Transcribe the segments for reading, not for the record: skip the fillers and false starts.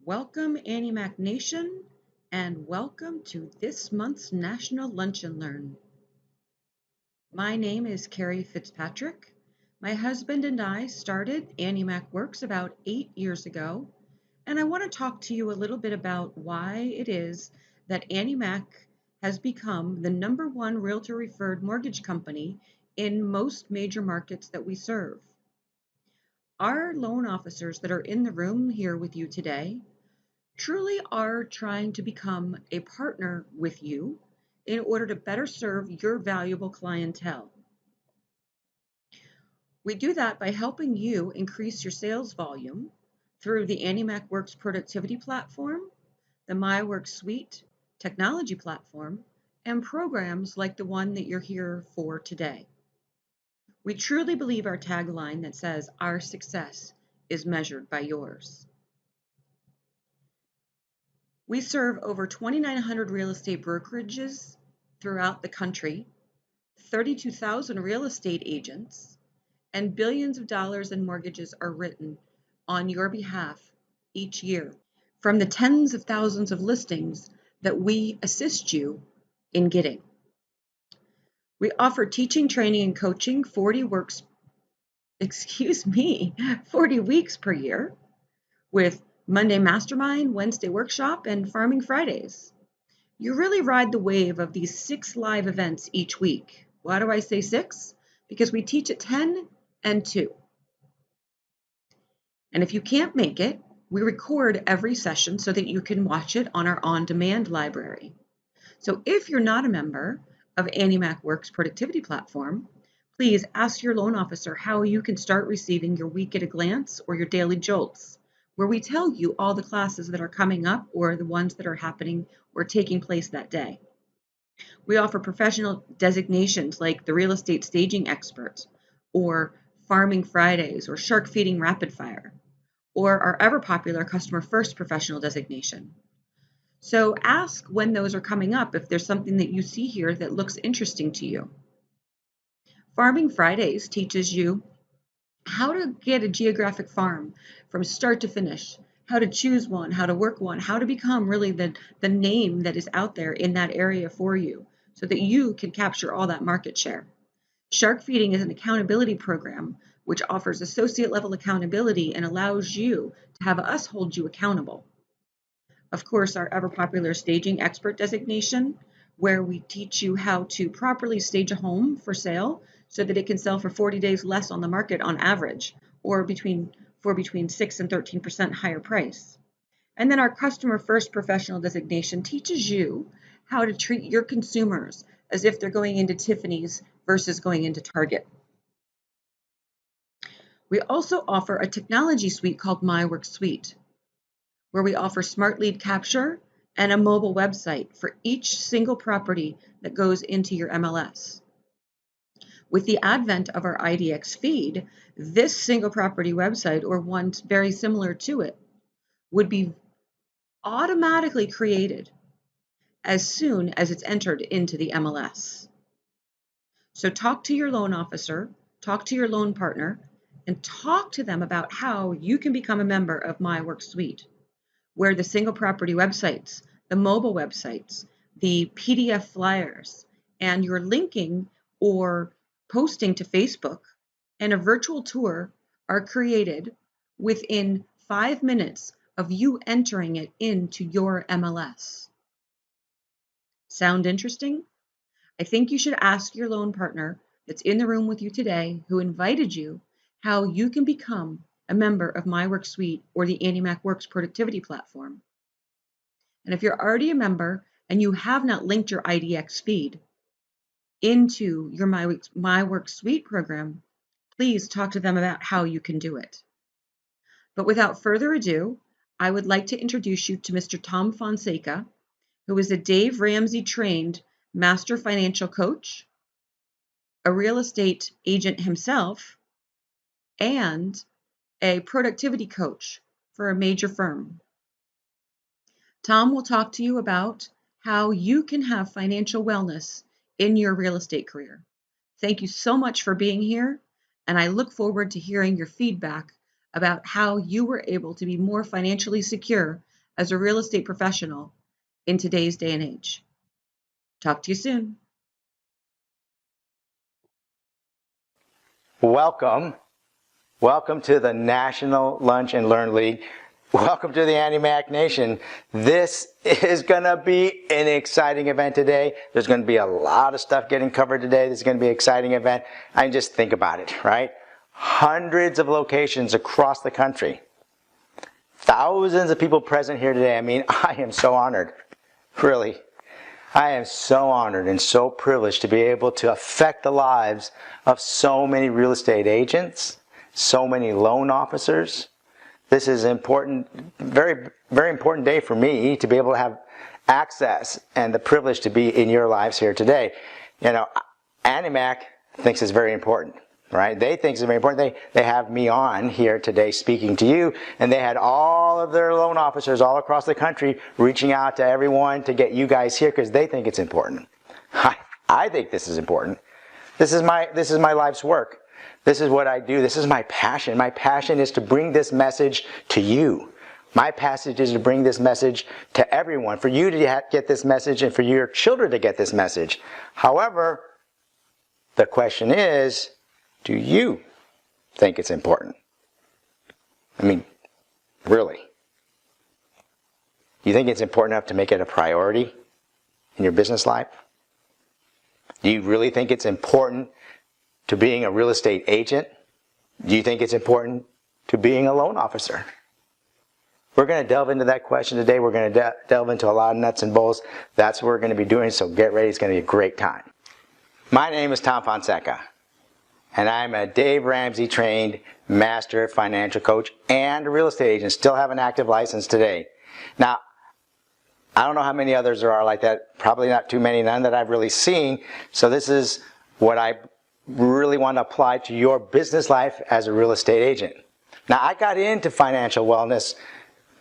Welcome, Annie Mac Nation, and welcome to this month's National Lunch and Learn. My name is Carrie Fitzpatrick. My husband and I started Annie Mac Works about 8 years ago, and I want to talk to you a little bit about why it is that Annie Mac has become the #1 realtor-referred mortgage company in most major markets that we serve. Our loan officers that are in the room here with you today truly are trying to become a partner with you in order to better serve your valuable clientele. We do that by helping you increase your sales volume through the Annie Mac Works productivity platform, the MyWorks Suite technology platform, and programs like the one that you're here for today. We truly believe our tagline that says, "Our success is measured by yours." We serve over 2,900 real estate brokerages throughout the country, 32,000 real estate agents, and billions of dollars in mortgages are written on your behalf each year from the tens of thousands of listings that we assist you in getting. We offer teaching, training, and coaching 40 weeks per year with Monday Mastermind, Wednesday Workshop, and Farming Fridays. You really ride the wave of these 6 live events each week. Why do I say 6? Because we teach at 10 and 2. And if you can't make it, we record every session so that you can watch it on our on-demand library. So if you're not a member of Annie Mac Works productivity platform, please ask your loan officer how you can start receiving your week at a glance or your daily jolts, where we tell you all the classes that are coming up or the ones that are happening or taking place that day. We offer professional designations like the real estate staging expert, or Farming Fridays, or Shark Feeding Rapid Fire, or our ever popular Customer First professional designation. So ask when those are coming up if there's something that you see here that looks interesting to you. Farming Fridays teaches you how to get a geographic farm from start to finish, how to choose one, how to work one, how to become really the name that is out there in that area for you so that you can capture all that market share. Shark Feeding is an accountability program which offers associate level accountability and allows you to have us hold you accountable. Of course, our ever popular staging expert designation, where we teach you how to properly stage a home for sale so that it can sell for 40 days less on the market on average, or between 6 and 13% higher price. And then our customer first professional designation teaches you how to treat your consumers as if they're going into Tiffany's versus going into Target. We also offer a technology suite called MyWorks Suite, where we offer smart lead capture and a mobile website for each single property that goes into your MLS. With the advent of our IDX feed, this single property website, or one very similar to it, would be automatically created as soon as it's entered into the MLS. So talk to your loan officer, talk to your loan partner, and talk to them about how you can become a member of MyWorks Suite, where the single property websites, the mobile websites, the PDF flyers, and your linking or posting to Facebook and a virtual tour are created within 5 minutes of you entering it into your MLS. Sound interesting? I think you should ask your loan partner that's in the room with you today who invited you how you can become a member of MyWorks Suite or the Annie Mac Works productivity platform. And if you're already a member and you have not linked your IDX feed into your MyWorks Suite program, please talk to them about how you can do it. But without further ado, I would like to introduce you to Mr. Tom Fonseca, who is a Dave Ramsey trained master financial coach, a real estate agent himself, and a productivity coach for a major firm. Tom will talk to you about how you can have financial wellness in your real estate career. Thank you so much for being here, and I look forward to hearing your feedback about how you were able to be more financially secure as a real estate professional in today's day and age. Talk to you soon. Welcome to the National Lunch and Learn League. Welcome to the Andy Mac Nation. This is going to be an exciting event today. There's going to be a lot of stuff getting covered today. This is going to be an exciting event. I mean, just think about it, right? Hundreds of locations across the country. Thousands of people present here today. I mean, I am so honored. Really. I am so honored and so privileged to be able to affect the lives of so many real estate agents, so many loan officers. This is important, very, very important day for me to be able to have access and the privilege to be in your lives here today. You know, Andy Mac thinks it's very important, right? They think it's very important. They have me on here today speaking to you, and they had all of their loan officers all across the country reaching out to everyone to get you guys here because they think it's important. I think this is important. This is my life's work. This is what I do. This is my passion. My passion is to bring this message to you. My passion is to bring this message to everyone, for you to get this message and for your children to get this message. However, the question is, do you think it's important? I mean, really? You think it's important enough to make it a priority in your business life? Do you really think it's important to being a real estate agent? Do you think it's important to being a loan officer? We're going to delve into that question today. We're going to delve into a lot of nuts and bolts. That's what we're going to be doing, so get ready. It's going to be a great time. My name is Tom Fonseca, and I'm a Dave Ramsey trained master financial coach and a real estate agent. Still have an active license today. Now, I don't know how many others there are like that. Probably not too many, none that I've really seen. So this is what I really want to apply to your business life as a real estate agent. Now, I got into financial wellness,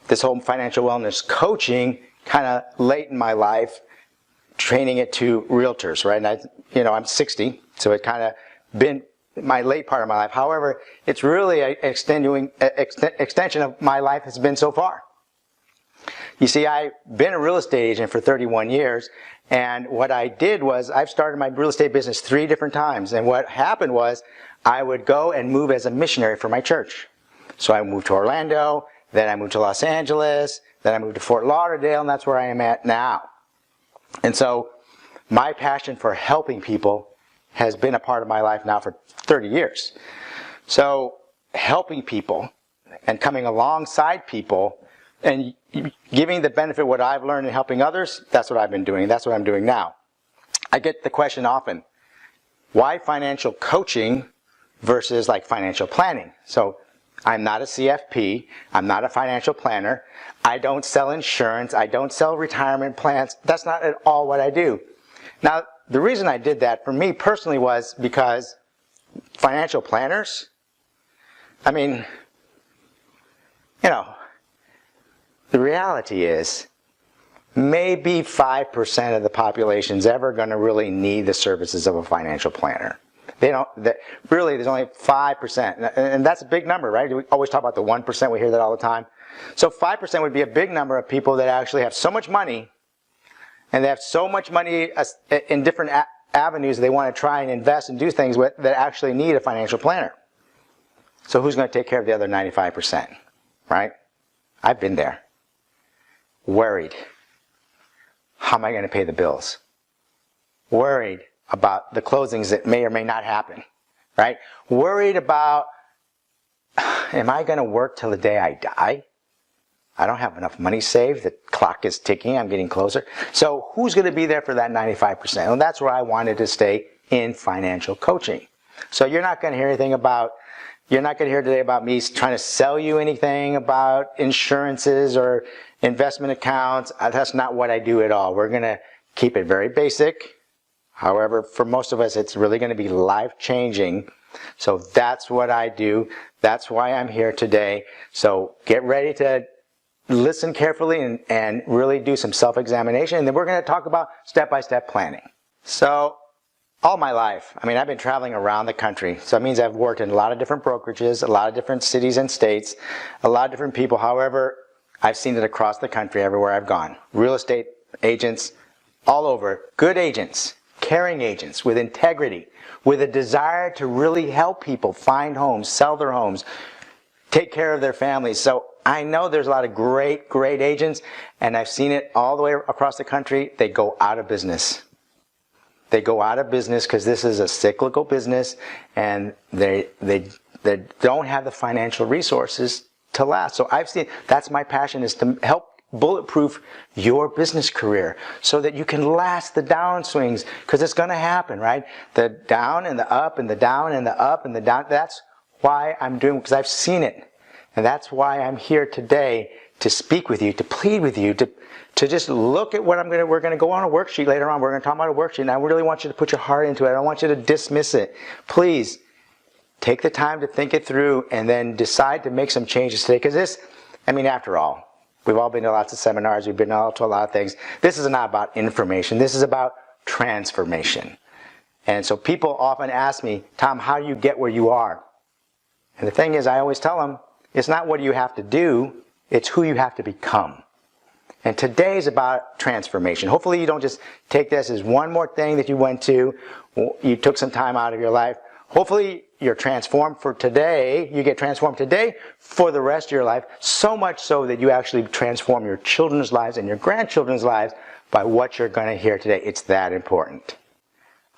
this whole financial wellness coaching, kind of late in my life, training it to realtors, right? And I'm 60, so it kind of been my late part of my life. However, it's really an extension of my life has been so far. You see, I've been a real estate agent for 31 years, and what I did was I've started my real estate business 3 different times, and what happened was I would go and move as a missionary for my church. So I moved to Orlando, then I moved to Los Angeles, then I moved to Fort Lauderdale, and that's where I am at now. And so my passion for helping people has been a part of my life now for 30 years. So helping people and coming alongside people and giving the benefit of what I've learned and helping others, that's what I've been doing. That's what I'm doing now. I get the question often, why financial coaching versus like financial planning? So I'm not a CFP. I'm not a financial planner. I don't sell insurance. I don't sell retirement plans. That's not at all what I do. Now, the reason I did that for me personally was because financial planners, I mean, the reality is maybe 5% of the population's ever going to really need the services of a financial planner. Really, there's only 5%. And that's a big number, right? We always talk about the 1%. We hear that all the time. So 5% would be a big number of people that actually have so much money, and they have so much money in different avenues they want to try and invest and do things with that actually need a financial planner. So who's going to take care of the other 95%, right? I've been there. Worried. How am I going to pay the bills? Worried about the closings that may or may not happen, right? Worried about, am I going to work till the day I die? I don't have enough money saved. The clock is ticking. I'm getting closer. So who's going to be there for that 95%? Well, that's where I wanted to stay in financial coaching. So you're not going to hear anything about, you're not going to hear today about me trying to sell you anything about insurances or investment accounts. That's not what I do at all. We're going to keep it very basic. However, for most of us, it's really going to be life-changing. So that's what I do. That's why I'm here today. So get ready to listen carefully and really do some self-examination. And then we're going to talk about step-by-step planning. So all my life, I've been traveling around the country. So that means I've worked in a lot of different brokerages, a lot of different cities and states, a lot of different people. However, I've seen it across the country, everywhere I've gone. Real estate agents all over, good agents, caring agents with integrity, with a desire to really help people find homes, sell their homes, take care of their families. So I know there's a lot of great agents, and I've seen it all the way across the country. They go out of business. They go out of business because this is a cyclical business, and they don't have the financial resources to last. So I've seen, that's my passion, is to help bulletproof your business career so that you can last the downswings, because it's going to happen, right? The down and the up and the down and the up and the down. That's why I'm doing, because I've seen it. And that's why I'm here today to speak with you, to plead with you, to just look at what we're going to go on a worksheet later on. We're going to talk about a worksheet, and I really want you to put your heart into it. I don't want you to dismiss it. Please take the time to think it through and then decide to make some changes today. Because this, I mean, after all, we've all been to lots of seminars. We've been to a lot of things. This is not about information. This is about transformation. And so people often ask me, Tom, how do you get where you are? And the thing is, I always tell them, it's not what you have to do, it's who you have to become. And today is about transformation. Hopefully you don't just take this as one more thing that you went to, you took some time out of your life. Hopefully you're transformed for today, you get transformed today for the rest of your life, so much so that you actually transform your children's lives and your grandchildren's lives by what you're going to hear today. It's that important.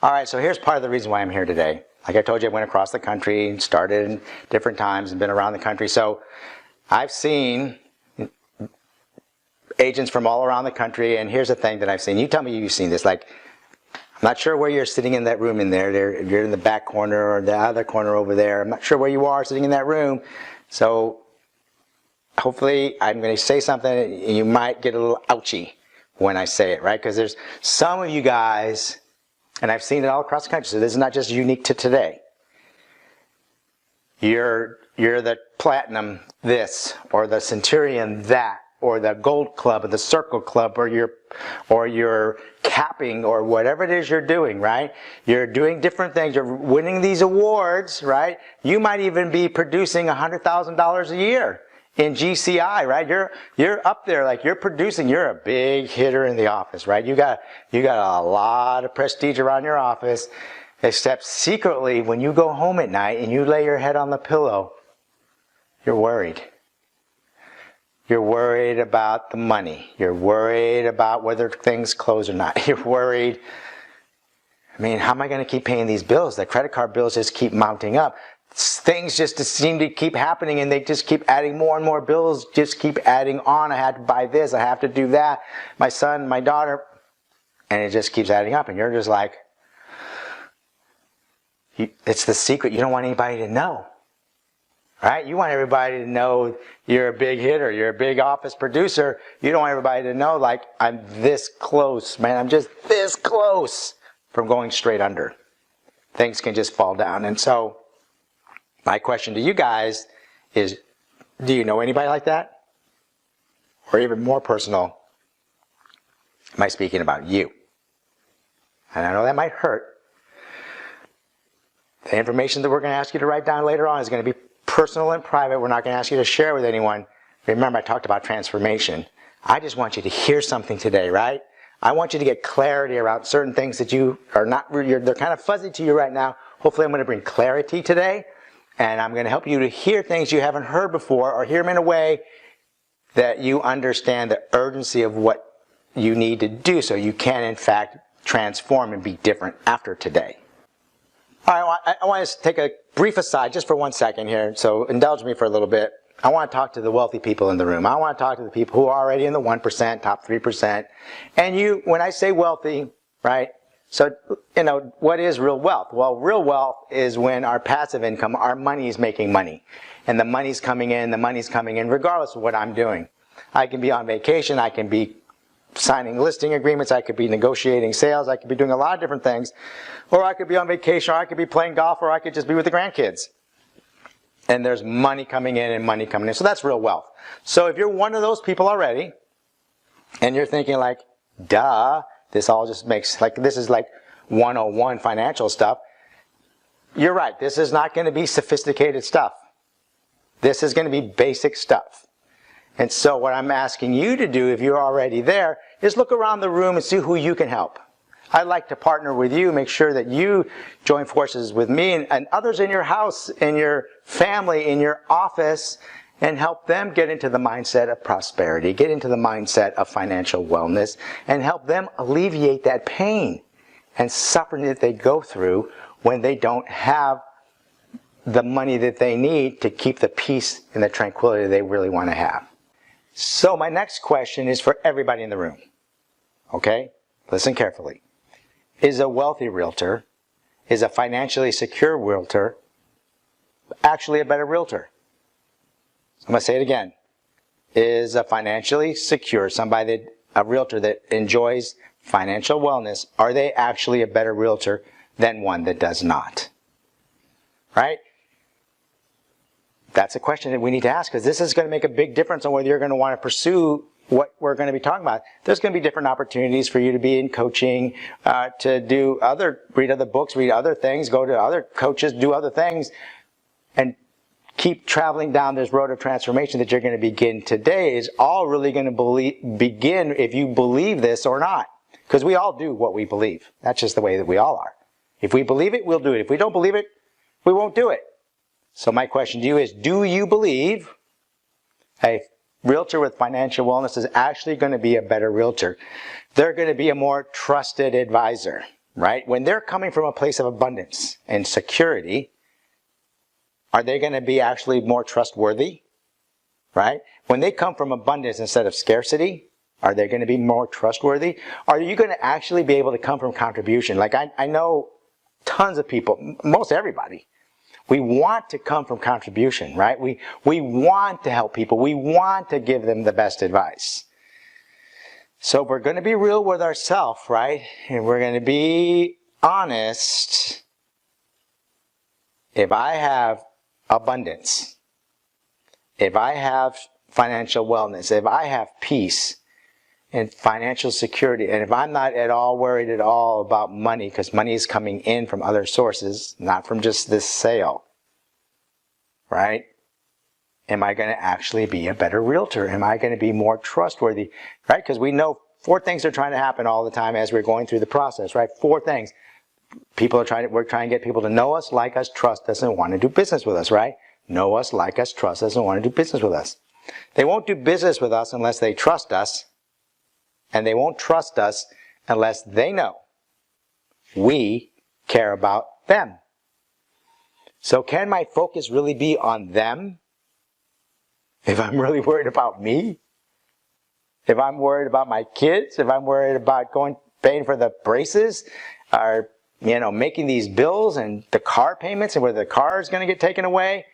All right, so here's part of the reason why I'm here today. Like I told you, I went across the country and started in different times and been around the country. So I've seen agents from all around the country, and here's the thing that I've seen. You tell me you've seen this. Like, I'm not sure where you're sitting in that room in there. If you're in the back corner or the other corner over there. I'm not sure where you are sitting in that room. So hopefully I'm going to say something and you might get a little ouchy when I say it, right? Because there's some of you guys, and I've seen it all across the country, so this is not just unique to today. You're the platinum this, or the centurion that, or the gold club, or the circle club, or you're capping, or whatever it is you're doing, right? You're doing different things. You're winning these awards, right? You might even be producing $100,000 a year in GCI, right? You're up there, like you're producing. You're a big hitter in the office, right? You got a lot of prestige around your office. Except secretly, when you go home at night and you lay your head on the pillow, you're worried. You're worried about the money. You're worried about whether things close or not. You're worried, I mean, how am I going to keep paying these bills? The credit card bills just keep mounting up. Things just seem to keep happening, and they just keep adding more and more bills, just keep adding on. I had to buy this, I have to do that. My son, my daughter, and it just keeps adding up, and you're just like, it's the secret you don't want anybody to know. Right? You want everybody to know you're a big hitter, you're a big office producer. You don't want everybody to know, like, I'm this close, man. I'm just this close from going straight under. Things can just fall down. And so, my question to you guys is, do you know anybody like that? Or even more personal, am I speaking about you? And I know that might hurt. The information that we're going to ask you to write down later on is going to be personal and private. We're not going to ask you to share with anyone. Remember, I talked about transformation. I just want you to hear something today, right? I want you to get clarity around certain things that you are not, they're kind of fuzzy to you right now. Hopefully I'm going to bring clarity today, and I'm going to help you to hear things you haven't heard before, or hear them in a way that you understand the urgency of what you need to do so you can, in fact, transform and be different after today. All right, I want to take a brief aside just for 1 second here, so indulge me for a little bit. I want to talk to the wealthy people in the room. I want to talk to the people who are already in the 1%, top 3%. And when I say wealthy, right, so, what is real wealth? Well, real wealth is when our passive income, our money is making money. And the money's coming in regardless of what I'm doing. I can be on vacation, I can be signing listing agreements, I could be negotiating sales, I could be doing a lot of different things, or I could be on vacation, or I could be playing golf, or I could just be with the grandkids. And there's money coming in and money coming in. So that's real wealth. So if you're one of those people already, and you're thinking like, duh, this all just makes, like, this is like 101 financial stuff, you're right. This is not going to be sophisticated stuff. This is going to be basic stuff. And so what I'm asking you to do, if you're already there, is look around the room and see who you can help. I'd like to partner with you, make sure that you join forces with me and others in your house, in your family, in your office, and help them get into the mindset of prosperity, get into the mindset of financial wellness, and help them alleviate that pain and suffering that they go through when they don't have the money that they need to keep the peace and the tranquility they really want to have. So my next question is for everybody in the room. Okay? Listen carefully. Is a wealthy realtor, is a financially secure realtor actually a better realtor? I'm going to say it again. Is a financially secure, a realtor that enjoys financial wellness, are they actually a better realtor than one that does not? Right? That's a question that we need to ask, because this is going to make a big difference on whether you're going to want to pursue what we're going to be talking about. There's going to be different opportunities for you to be in coaching, to read other books, read other things, go to other coaches, do other things, and keep traveling down this road of transformation that you're going to begin today is all really going to begin if you believe this or not. Because we all do what we believe. That's just the way that we all are. If we believe it, we'll do it. If we don't believe it, we won't do it. So my question to you is, do you believe a realtor with financial wellness is actually going to be a better realtor? They're going to be a more trusted advisor, right? When they're coming from a place of abundance and security, are they going to be actually more trustworthy, right? When they come from abundance instead of scarcity, are they going to be more trustworthy? Are you going to actually be able to come from contribution? Like I know tons of people, most everybody, we want to come from contribution, right? We want to help people. We want to give them the best advice. So we're going to be real with ourselves, right? And we're going to be honest. If I have abundance, if I have financial wellness, if I have peace and financial security, and if I'm not at all worried at all about money, because money is coming in from other sources, not from just this sale, right? Am I going to actually be a better realtor? Am I going to be more trustworthy, right? Because we know 4 things are trying to happen all the time as we're going through the process, right? 4 things. We're trying to get people to know us, like us, trust us, and want to do business with us, right? Know us, like us, trust us, and want to do business with us. They won't do business with us unless they trust us, and they won't trust us unless they know we care about them. So can my focus really be on them if I'm really worried about me? If I'm worried about my kids? If I'm worried about paying for the braces? Or making these bills and the car payments and whether the car is going to get taken away?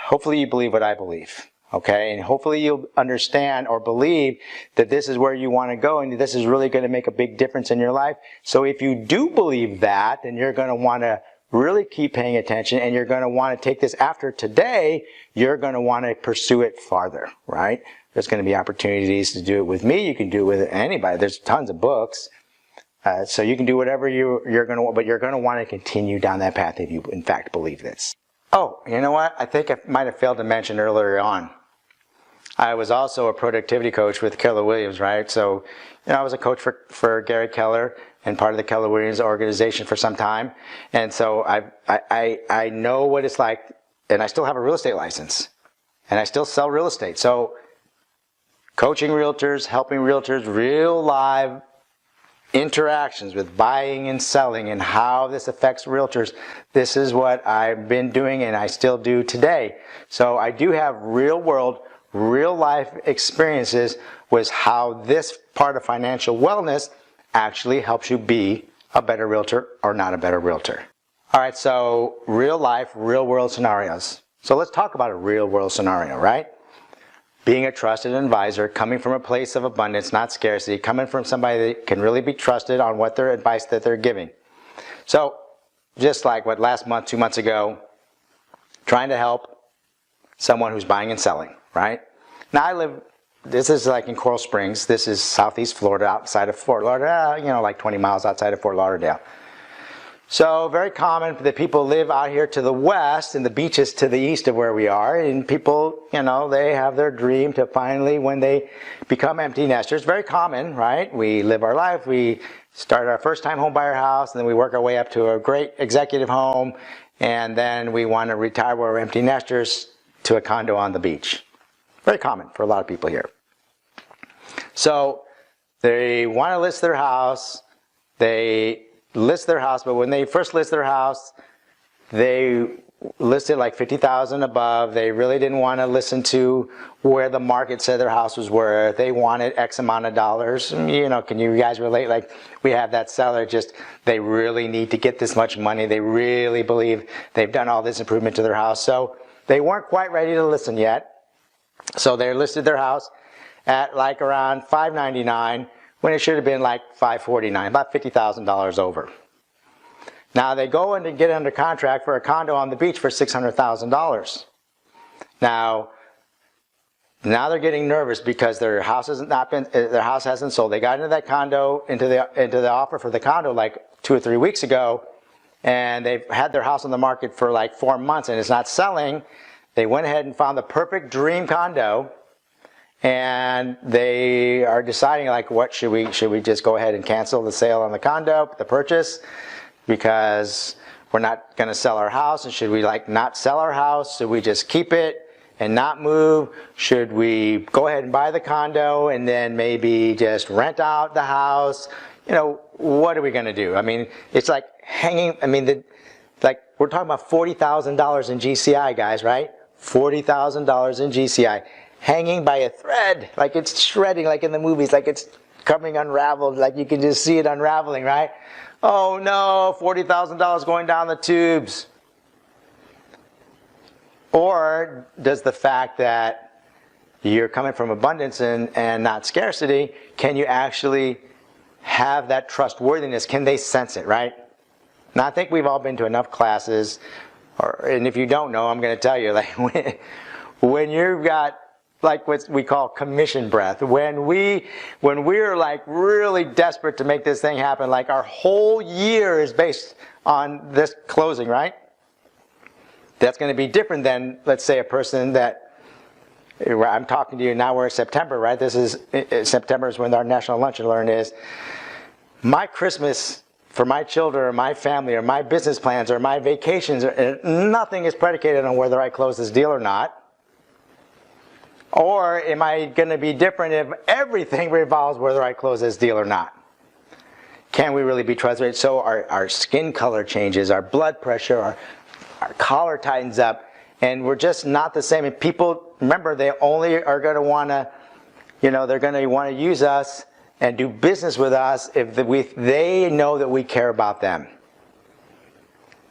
Hopefully you believe what I believe, okay? And hopefully you'll understand or believe that this is where you want to go and this is really going to make a big difference in your life. So if you do believe that, then you're going to want to really keep paying attention, and you're going to want to take this after today, you're going to want to pursue it farther, right? There's going to be opportunities to do it with me. You can do it with anybody. There's tons of books. So you can do whatever you're going to want, but you're going to want to continue down that path if you, in fact, believe this. Oh, you know what? I think I might have failed to mention earlier on. I was also a productivity coach with Keller Williams, right? So, I was a coach for Gary Keller and part of the Keller Williams organization for some time. And so I know what it's like, and I still have a real estate license. And I still sell real estate. So coaching realtors, helping realtors, real live interactions with buying and selling and how this affects realtors. This is what I've been doing and I still do today. So I do have real world, real life experiences with how this part of financial wellness actually helps you be a better realtor or not a better realtor. All right, so real life, real world scenarios. So let's talk about a real world scenario, right? Being a trusted advisor, coming from a place of abundance, not scarcity, coming from somebody that can really be trusted on what their advice that they're giving. So, just like last month, 2 months ago, trying to help someone who's buying and selling, right? Now this is like in Coral Springs. This is southeast Florida, outside of Fort Lauderdale, like 20 miles outside of Fort Lauderdale. So very common that people live out here to the west and the beaches to the east of where we are. And people, they have their dream to finally, when they become empty nesters, very common, right? We live our life, we start our first time home buyer house, and then we work our way up to a great executive home. And then we want to retire where we're empty nesters to a condo on the beach. Very common for a lot of people here. So they want to list their house. They list their house, but when they first list their house, they listed like $50,000 above. They really didn't want to listen to where the market said their house was worth. They wanted X amount of dollars. Can you guys relate? Like, we have that seller, they really need to get this much money. They really believe they've done all this improvement to their house. So they weren't quite ready to listen yet. So they listed their house at like around $599 when it should have been like $549, about $50,000 over. Now they go in to get under contract for a condo on the beach for $600,000. Now they're getting nervous because their house hasn't sold. They got into that condo, into the offer for the condo like 2 or 3 weeks ago, and they've had their house on the market for like 4 months and it's not selling. They went ahead and found the perfect dream condo. And they are deciding, like, what should we just go ahead and cancel the sale on the condo, the purchase, because we're not going to sell our house? And should we not sell our house? Should we just keep it and not move? Should we go ahead and buy the condo and then maybe just rent out the house? What are we going to do? I mean, it's like hanging. I mean, we're talking about $40,000 in GCI, guys, right? $40,000 in GCI. Hanging by a thread, like it's shredding, like in the movies, like it's coming unraveled, like you can just see it unraveling, right? Oh no, $40,000 going down the tubes. Or does the fact that you're coming from abundance and not scarcity, can you actually have that trustworthiness? Can they sense it, right? Now I think we've all been to enough classes, and if you don't know, I'm going to tell you, like when you've got like what we call commission breath, when we're like really desperate to make this thing happen, like our whole year is based on this closing, right? That's going to be different than, let's say, a person that, I'm talking to you now, we're in September, right? September is when our National Lunch and Learn is. My Christmas for my children or my family or my business plans or my vacations, nothing is predicated on whether I close this deal or not. Or am I going to be different if everything revolves whether I close this deal or not? Can we really be trustworthy? So our skin color changes, our blood pressure, our collar tightens up, and we're just not the same. And people, remember, they only are going to want to, they're going to want to use us and do business with us if they know that we care about them.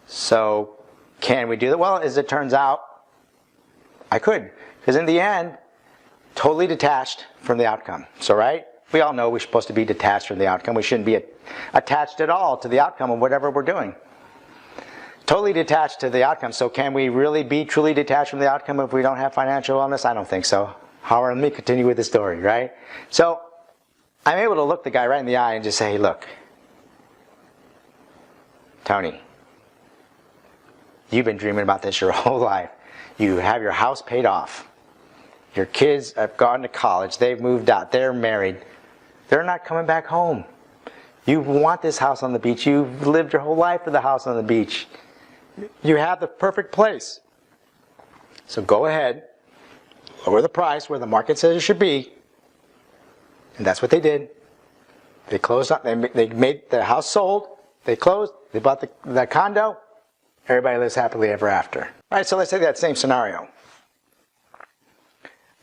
So can we do that? Well, as it turns out, I could. Because in the end, totally detached from the outcome. So, right? We all know we're supposed to be detached from the outcome. We shouldn't be attached at all to the outcome of whatever we're doing. Totally detached to the outcome. So can we really be truly detached from the outcome if we don't have financial wellness? I don't think so. Howard, let me continue with the story, right? So I'm able to look the guy right in the eye and just say, hey, look, Tony, you've been dreaming about this your whole life. You have your house paid off. Your kids have gone to college. They've moved out. They're married. They're not coming back home. You want this house on the beach. You've lived your whole life with a house on the beach. You have the perfect place. So go ahead, lower the price where the market says it should be. And that's what they did. They closed up. They made the house sold. They closed. They bought the condo. Everybody lives happily ever after. All right, so let's take that same scenario.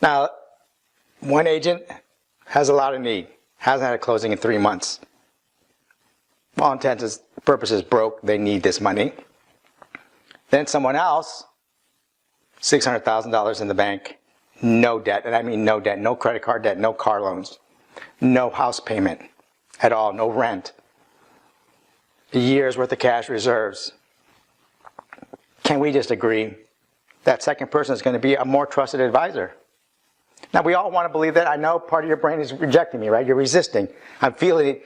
Now, one agent has a lot of need. Hasn't had a closing in 3 months. All intents and purposes broke. They need this money. Then someone else, $600,000 in the bank, no debt. And I mean no debt, no credit card debt, no car loans, no house payment at all, no rent. A year's worth of cash reserves. Can we just agree that second person is going to be a more trusted advisor? Now, we all want to believe that. I know part of your brain is rejecting me, right? You're resisting. I'm feeling it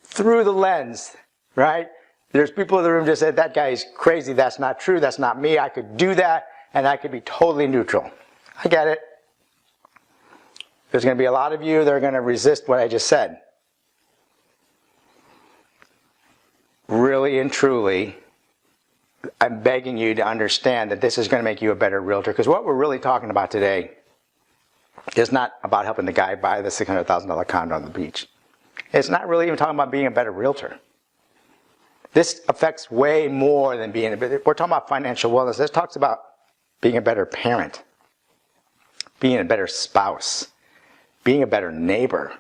through the lens, right? There's people in the room just said, that guy is crazy, that's not true, that's not me, I could do that, and I could be totally neutral. I get it. There's going to be a lot of you that are going to resist what I just said. Really and truly, I'm begging you to understand that this is going to make you a better realtor, because what we're really talking about today is not about helping the guy buy the $600,000 condo on the beach. It's not really even talking about being a better realtor. This affects way more than being a better. We're talking about financial wellness. This talks about being a better parent, being a better spouse, being a better neighbor.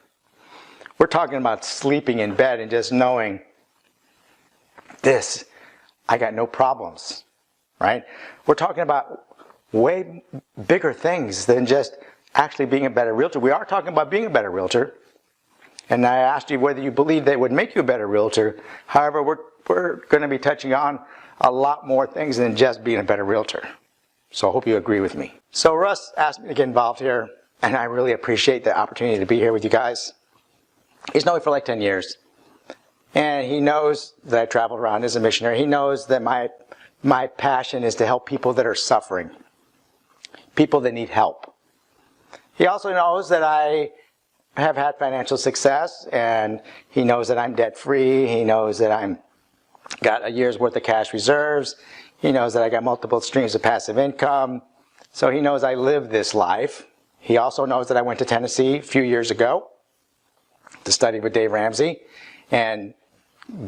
We're talking about sleeping in bed and just knowing this, I got no problems, right? We're talking about way bigger things than just actually being a better realtor. We are talking about being a better realtor. And I asked you whether you believe that it would make you a better realtor. However, we're going to be touching on a lot more things than just being a better realtor. So I hope you agree with me. So Russ asked me to get involved here, and I really appreciate the opportunity to be here with you guys. He's known me for like 10 years. And he knows that I traveled around as a missionary. He knows that my passion is to help people that are suffering, people that need help. He also knows that I have had financial success, and he knows that I'm debt-free. He knows that I'm got a year's worth of cash reserves. He knows that I got multiple streams of passive income. So he knows I live this life. He also knows that I went to Tennessee a few years ago to study with Dave Ramsey and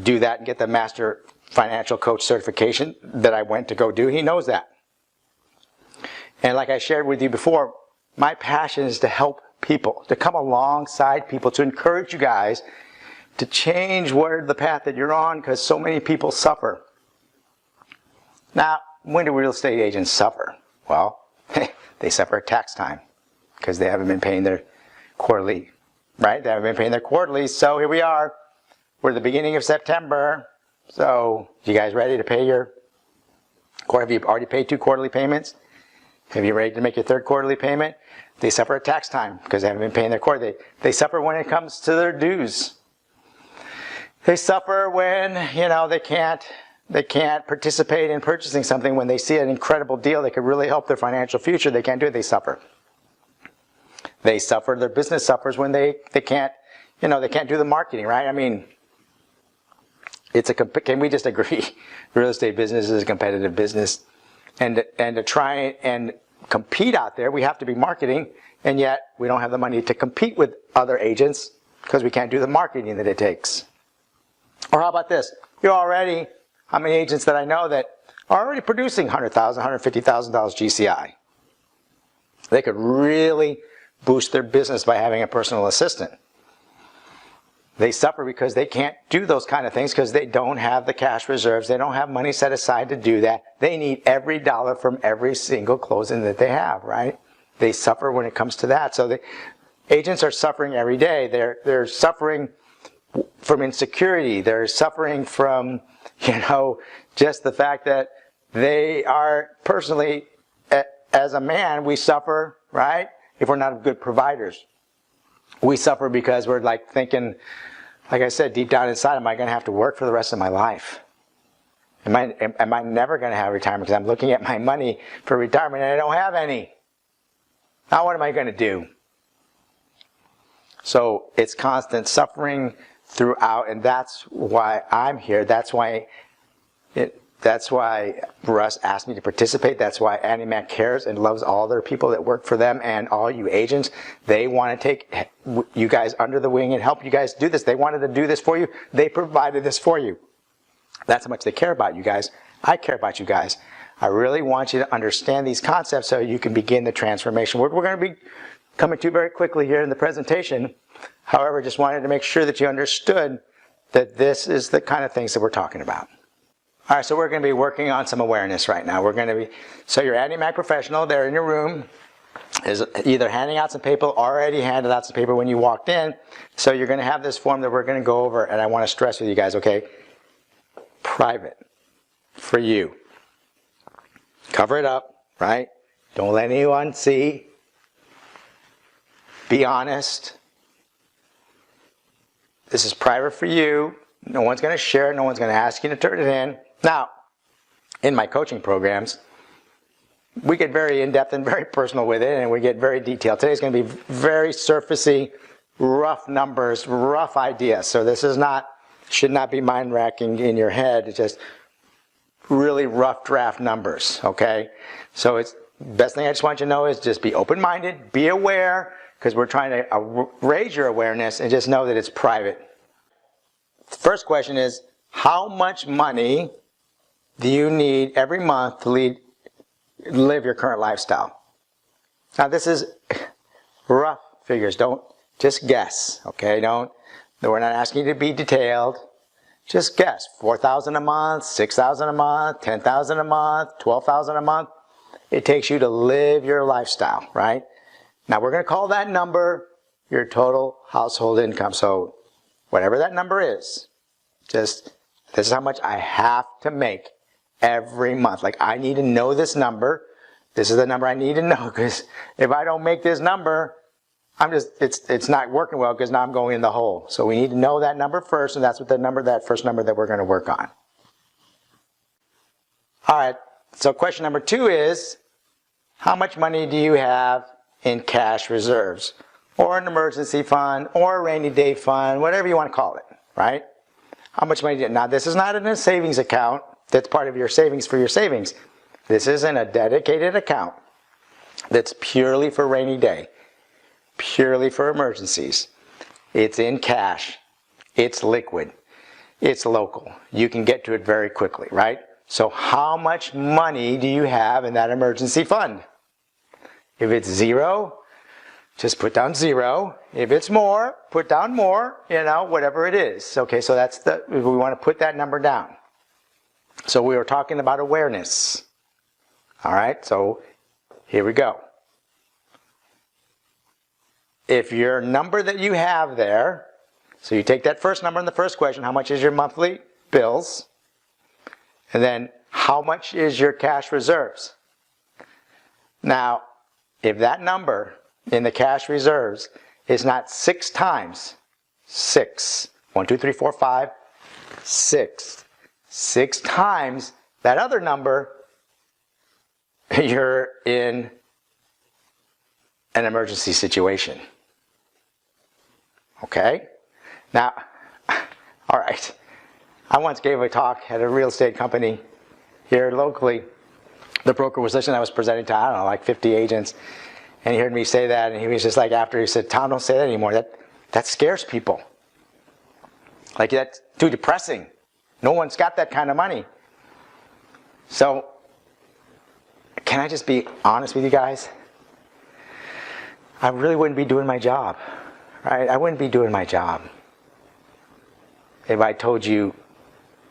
do that and get the Master Financial Coach certification that I went to go do. He knows that. And like I shared with you before, my passion is to help people, to come alongside people, to encourage you guys to change the path that you're on, because so many people suffer. Now, when do real estate agents suffer? Well, they suffer at tax time because they haven't been paying their quarterly, right? They haven't been paying their quarterly. So here we are. We're at the beginning of September. So, you guys ready to pay your, or have you already paid 2 quarterly payments? Have you ready to make your 3rd quarterly payment? They suffer at tax time because they haven't been paying their quarterly. They suffer when it comes to their dues. They suffer when, they can't participate in purchasing something when they see an incredible deal that could really help their financial future. They can't do it. They suffer. They suffer. Their business suffers when they can't, they can't do the marketing, right? I mean, can we just agree? Real estate business is a competitive business. And to try and compete out there, we have to be marketing, and yet we don't have the money to compete with other agents because we can't do the marketing that it takes. Or how about this? How many agents that I know that are already producing $100,000, $150,000 GCI? They could really boost their business by having a personal assistant. They suffer because they can't do those kind of things because they don't have the cash reserves. They don't have money set aside to do that. They need every dollar from every single closing that they have, right? They suffer when it comes to that. So the agents are suffering every day. They're suffering from insecurity. They're suffering from, just the fact that they are personally, as a man, we suffer, right? If we're not good providers. We suffer because we're like thinking, like I said, deep down inside, am I going to have to work for the rest of my life? Am I never going to have retirement? Because I'm looking at my money for retirement and I don't have any. Now what am I going to do? So it's constant suffering throughout, and that's why I'm here. That's why Russ asked me to participate. That's why Annie Mac cares and loves all their people that work for them and all you agents. They want to take you guys under the wing and help you guys do this. They wanted to do this for you. They provided this for you. That's how much they care about you guys. I care about you guys. I really want you to understand these concepts so you can begin the transformation. We're going to be coming to very quickly here in the presentation. However, just wanted to make sure that you understood that this is the kind of things that we're talking about. All right, so we're going to be working on some awareness right now. So your Annie Mac professional there in your room is either handing out some paper, already handed out some paper when you walked in. So you're going to have this form that we're going to go over, and I want to stress with you guys, okay? Private. For you. Cover it up, right? Don't let anyone see. Be honest. This is private for you. No one's going to share it. No one's going to ask you to turn it in. Now, in my coaching programs, we get very in-depth and very personal with it, and we get very detailed. Today's going to be very surfacey, rough numbers, rough ideas. So this is should not be mind-racking in your head. It's just really rough draft numbers, okay? So it's best thing I just want you to know is just be open-minded, be aware, because we're trying to raise your awareness, and just know that it's private. The first question is, how much money do you need every month to live your current lifestyle? Now this is rough figures. Don't just guess, okay? We're not asking you to be detailed. Just guess. $4,000 a month, $6,000 a month, $10,000 a month, $12,000 a month. It takes you to live your lifestyle, right? Now we're going to call that number your total household income. So whatever that number is, this is how much I have to make every month. Like, I need to know this number. This is the number I need to know, because if I don't make this number, it's not working well, because now I'm going in the hole. So we need to know that number first, and that's what that first number that we're going to work on. All right, so question number 2 is, how much money do you have in cash reserves, or an emergency fund, or a rainy day fund, whatever you want to call it, right? How much money do you, now this is not in a savings account that's part of your savings for your savings. This is in a dedicated account that's purely for rainy day, purely for emergencies. It's in cash, it's liquid, it's local. You can get to it very quickly, right? So how much money do you have in that emergency fund? If it's 0, just put down 0. If it's more, put down more, whatever it is. Okay, so we want to put that number down. So we were talking about awareness. All right, so here we go. If your number that you have there, so you take that first number in the first question, how much is your monthly bills? And then how much is your cash reserves? Now, if that number in the cash reserves is not 6 times 6, 1, 2, 3, 4, 5, 6, 6 times that other number, you're in an emergency situation. Okay? Now, all right. I once gave a talk at a real estate company here locally. The broker was listening. I was presenting to, I don't know, like 50 agents. And he heard me say that, and he was just like, after he said, Tom, don't say that anymore. That scares people. Like, that's too depressing. No one's got that kind of money. So, can I just be honest with you guys? I really wouldn't be doing my job. Right? I wouldn't be doing my job if I told you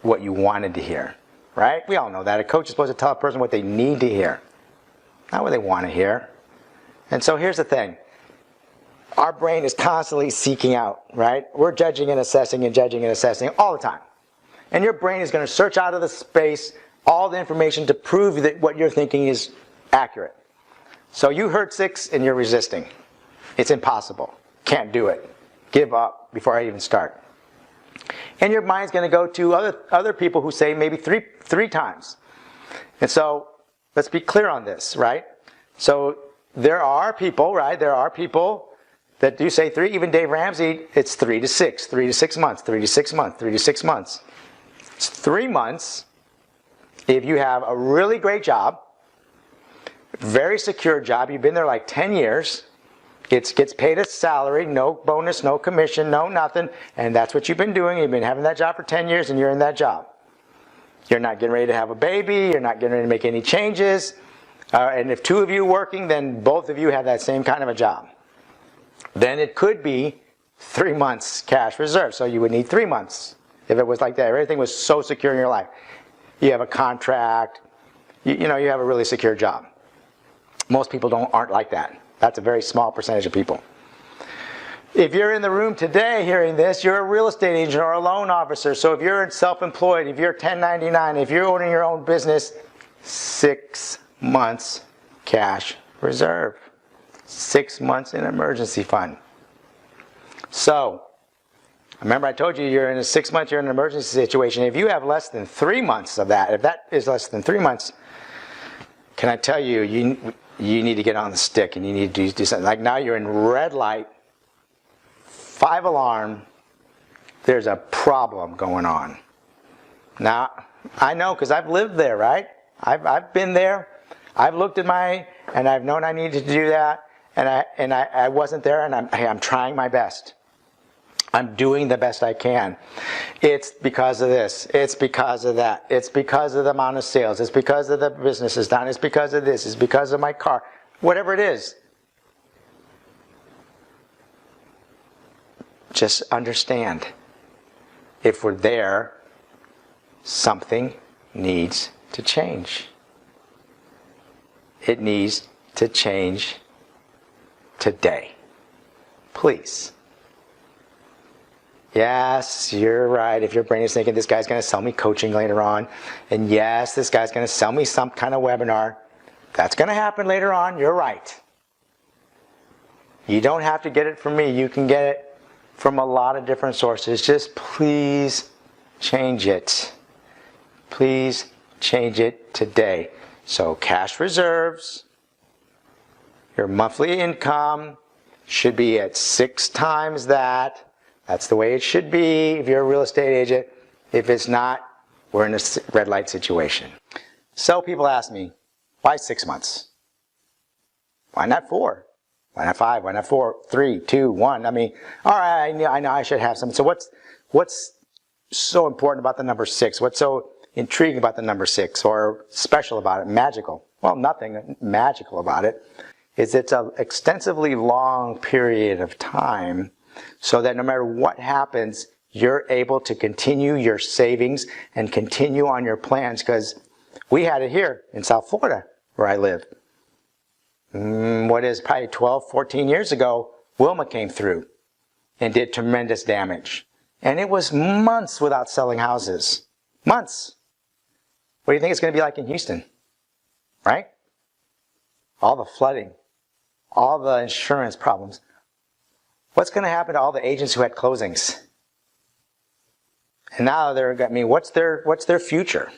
what you wanted to hear. Right? We all know that. A coach is supposed to tell a person what they need to hear, not what they want to hear. And so here's the thing. Our brain is constantly seeking out, right? We're judging and assessing and judging and assessing all the time. And your brain is going to search out of the space all the information to prove that what you're thinking is accurate. So you heard 6 and you're resisting. It's impossible. Can't do it. Give up before I even start. And your mind's going to go to other people who say maybe three times. And so let's be clear on this, right? So there are people, right? There are people that do say 3. Even Dave Ramsey, it's 3 to 6, 3 to 6 months, 3 to 6 months, 3 to 6 months. It's 3 months if you have a really great job, very secure job. You've been there like 10 years. It gets paid a salary, no bonus, no commission, no nothing. And that's what you've been doing. You've been having that job for 10 years and you're in that job. You're not getting ready to have a baby. You're not getting ready to make any changes. And if 2 of you working, then both of you have that same kind of a job. Then it could be 3 months cash reserve. So you would need 3 months if it was like that. Everything was so secure in your life. You have a contract. You have a really secure job. Most people aren't like that. That's a very small percentage of people. If you're in the room today hearing this, you're a real estate agent or a loan officer. So if you're self-employed, if you're 1099, if you're owning your own business, 6 months cash reserve. 6 months in emergency fund. So, Remember I told you you're in a 6 months, you're in an emergency situation. If you have less than 3 months of that, if that is less than 3 months, can I tell you, you need to get on the stick and you need to do something. Like now you're in red light, 5 alarm, there's a problem going on. Now, I know because I've lived there, right? I've been there. I've looked at and I've known I needed to do that, and I wasn't there, and I'm trying my best. I'm doing the best I can. It's because of this. It's because of that. It's because of the amount of sales. It's because of the business is down. It's because of this. It's because of my car. Whatever it is. Just understand. If we're there, something needs to change. It needs to change today. Please. Yes, you're right. If your brain is thinking this guy's going to sell me coaching later on, and yes, this guy's going to sell me some kind of webinar, that's going to happen later on. You're right. You don't have to get it from me. You can get it from a lot of different sources. Just please change it. Please change it today. So cash reserves, your monthly income should be at 6 times that. That's the way it should be if you're a real estate agent. If it's not, we're in a red light situation. So people ask me, why 6 months? Why not 4? Why not 5? Why not 4? 3, 2, 1. I mean, all right, I know I should have some. So what's so important about the number 6? What's so intriguing about the number 6 or special about it, magical? Well, nothing magical about it. It's an extensively long period of time so that no matter what happens, you're able to continue your savings and continue on your plans, because we had it here in South Florida where I live. What is probably 12, 14 years ago, Wilma came through and did tremendous damage. And it was months without selling houses. Months. What do you think it's going to be like in Houston? Right? All the flooding, all the insurance problems. What's going to happen to all the agents who had closings? And now what's their future?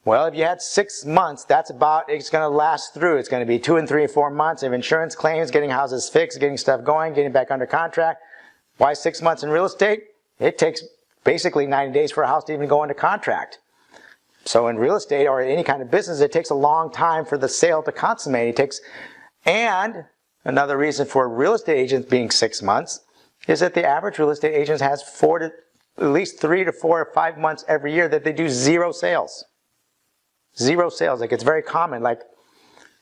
Well, if you had 6 months, it's going to last through. It's going to be 2 and 3 and 4 months of insurance claims, getting houses fixed, getting stuff going, getting back under contract. Why 6 months in real estate? It takes basically 90 days for a house to even go into contract. So in real estate or any kind of business, it takes a long time for the sale to consummate. And another reason for real estate agents being 6 months is that the average real estate agent has at least 3 to 4 or 5 months every year that they do 0 sales. 0 sales. Like, it's very common.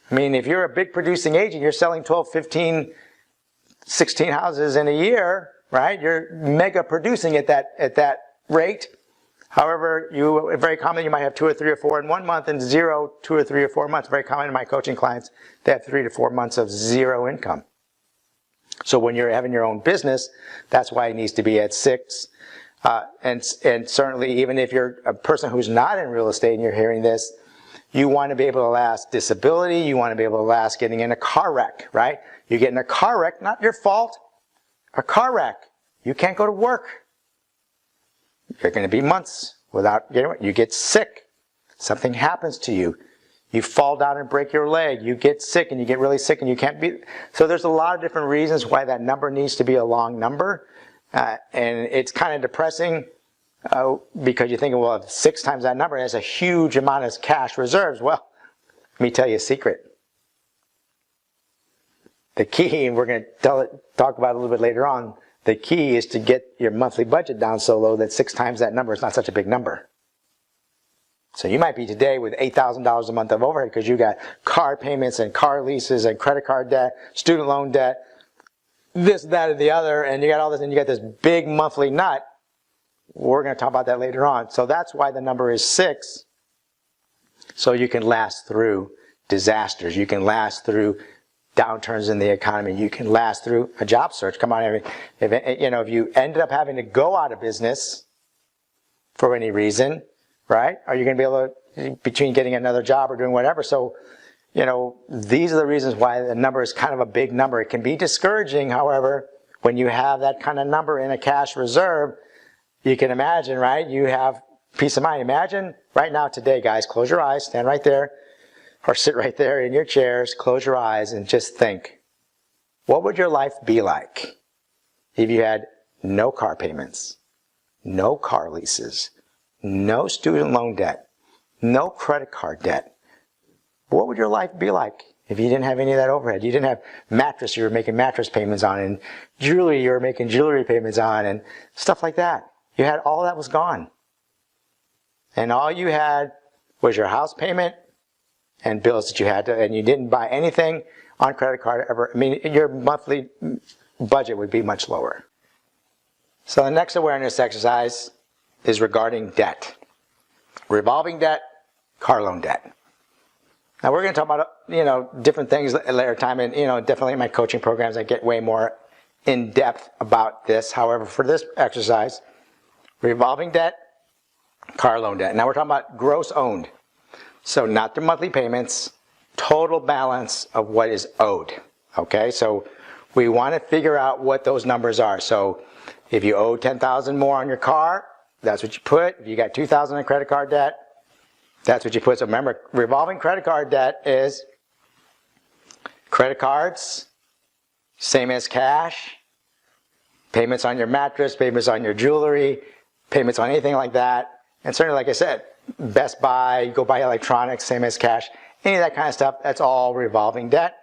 If you're a big producing agent, you're selling 12, 15, 16 houses in a year, right? You're mega producing at that rate. However, very common, you might have 2 or 3 or 4 in 1 month and 0, 2 or 3 or 4 months. Very common in my coaching clients, they have 3 to 4 months of 0 income. So when you're having your own business, that's why it needs to be at 6. And certainly, even if you're a person who's not in real estate and you're hearing this, you want to be able to last disability. You want to be able to last getting in a car wreck, right? You get in a car wreck, not your fault. A car wreck. You can't go to work. You're going to be months without getting it. You get sick. Something happens to you. You fall down and break your leg. You get sick and you get really sick and you can't be. So there's a lot of different reasons why that number needs to be a long number. And it's kind of depressing because you're thinking, well, if 6 times that number has a huge amount of cash reserves. Well, let me tell you a secret. The key, and we're going to talk about it a little bit later on, the key is to get your monthly budget down so low that 6 times that number is not such a big number. So you might be today with $8,000 a month of overhead because you got car payments and car leases and credit card debt, student loan debt, this, that, and the other, and you got all this, and you got this big monthly nut. We're going to talk about that later on. So that's why the number is 6. So you can last through disasters. You can last through downturns in the economy. You can last through a job search. Come on, if you ended up having to go out of business for any reason, right? Are you going to be able to, between getting another job or doing whatever? So, these are the reasons why the number is kind of a big number. It can be discouraging, however, when you have that kind of number in a cash reserve, you can imagine, right? You have peace of mind. Imagine right now today, guys, close your eyes, stand right there, or sit right there in your chairs, close your eyes, and just think, what would your life be like if you had no car payments, no car leases, no student loan debt, no credit card debt? What would your life be like if you didn't have any of that overhead? You didn't have mattress you were making mattress payments on, and jewelry you were making jewelry payments on, and stuff like that. You had all that was gone. And all you had was your house payment and bills that you had to, and you didn't buy anything on credit card ever. I mean, your monthly budget would be much lower. So the next awareness exercise is regarding debt. Revolving debt, car loan debt. Now we're going to talk about, different things later time, and, definitely in my coaching programs I get way more in depth about this. However, for this exercise, revolving debt, car loan debt. Now we're talking about gross owned. So not the monthly payments, total balance of what is owed. Okay, so we want to figure out what those numbers are. So if you owe $10,000 more on your car, that's what you put. If you got $2,000 in credit card debt, that's what you put. So remember, revolving credit card debt is credit cards, same as cash, payments on your mattress, payments on your jewelry, payments on anything like that. And certainly, like I said, Best Buy, go buy electronics, same as cash, any of that kind of stuff, that's all revolving debt.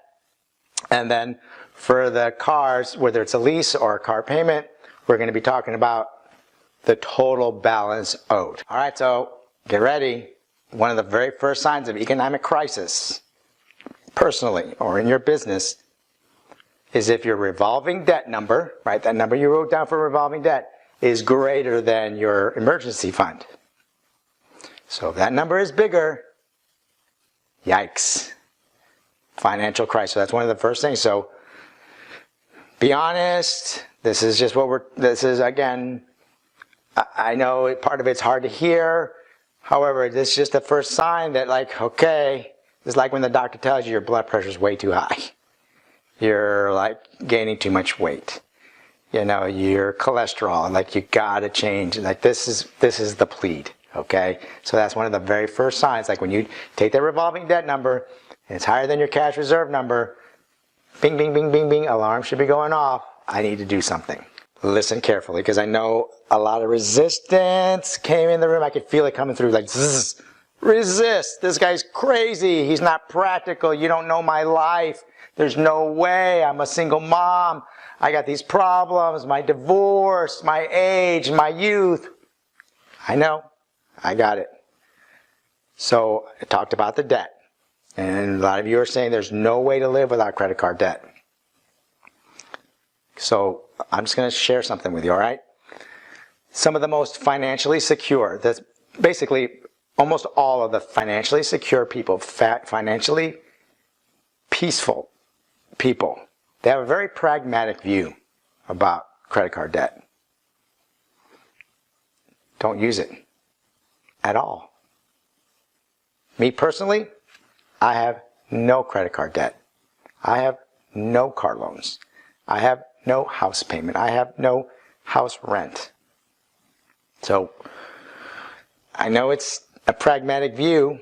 And then for the cars, whether it's a lease or a car payment, we're going to be talking about the total balance owed. All right, so get ready. One of the very first signs of economic crisis, personally or in your business, is if your revolving debt number, right, that number you wrote down for revolving debt, is greater than your emergency fund. So if that number is bigger, yikes, financial crisis. So that's one of the first things. So be honest. This is just this is, again, I know part of it's hard to hear. However, this is just the first sign that, like, okay, it's like when the doctor tells you your blood pressure is way too high. You're like gaining too much weight. Your cholesterol, like, you gotta change. Like, this is the plead. Okay, so that's one of the very first signs. Like when you take that revolving debt number and it's higher than your cash reserve number, bing, bing, bing, bing, bing, alarm should be going off. I need to do something. Listen carefully, because I know a lot of resistance came in the room. I could feel it coming through, like, zzz, resist. This guy's crazy. He's not practical. You don't know my life. There's no way. I'm a single mom. I got these problems, my divorce, my age, my youth. I know. I got it. So I talked about the debt. And a lot of you are saying there's no way to live without credit card debt. So I'm just going to share something with you, all right? Some of the most financially secure, that's basically almost all of the financially secure people, financially peaceful people, they have a very pragmatic view about credit card debt. Don't use it at all. Me personally, I have no credit card debt. I have no car loans. I have no house payment. I have no house rent. So I know it's a pragmatic view,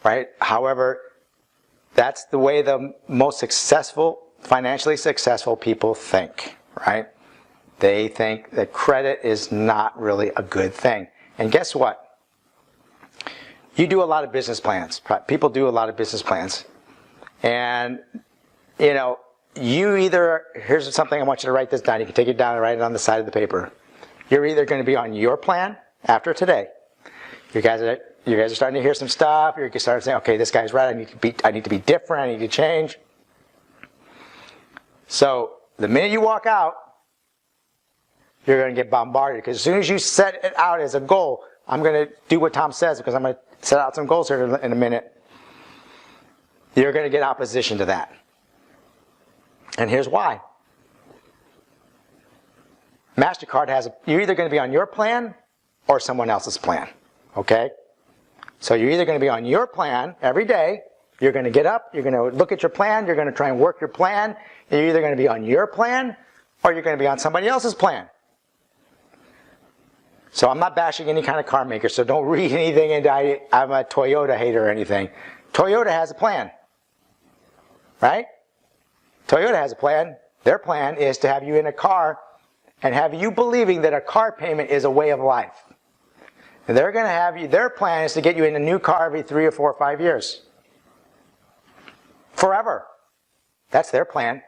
right? However, that's the way the most successful, financially successful people think, right? They think that credit is not really a good thing. And guess what? You do a lot of business plans. People do a lot of business plans. And, you either, here's something I want you to write this down. You can take it down and write it on the side of the paper. You're either going to be on your plan after today. You guys are starting to hear some stuff. You're starting to say, okay, this guy's right. I need to be different. I need to change. So the minute you walk out, you're going to get bombarded. Because as soon as you set it out as a goal, I'm going to do what Tom says, because I'm going to set out some goals here in a minute. You're going to get opposition to that. And here's why. MasterCard you're either going to be on your plan or someone else's plan. Okay? So you're either going to be on your plan every day. You're going to get up. You're going to look at your plan. You're going to try and work your plan. And you're either going to be on your plan or you're going to be on somebody else's plan. So I'm not bashing any kind of car maker, so don't read anything into I'm a Toyota hater or anything. Toyota has a plan, right? Toyota has a plan. Their plan is to have you in a car and have you believing that a car payment is a way of life. And they're going to have you, their plan is to get you in a new car every 3 or 4 or 5 years. Forever. That's their plan.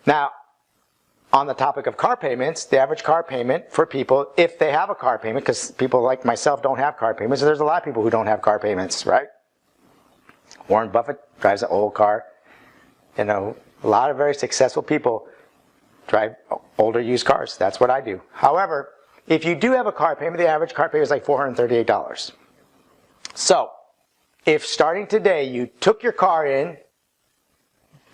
Now, on the topic of car payments, the average car payment for people, if they have a car payment, because people like myself don't have car payments, there's a lot of people who don't have car payments, right? Warren Buffett drives an old car. You know, a lot of very successful people drive older used cars. That's what I do. However, if you do have a car payment, the average car payment is like $438. So, if starting today you took your car in,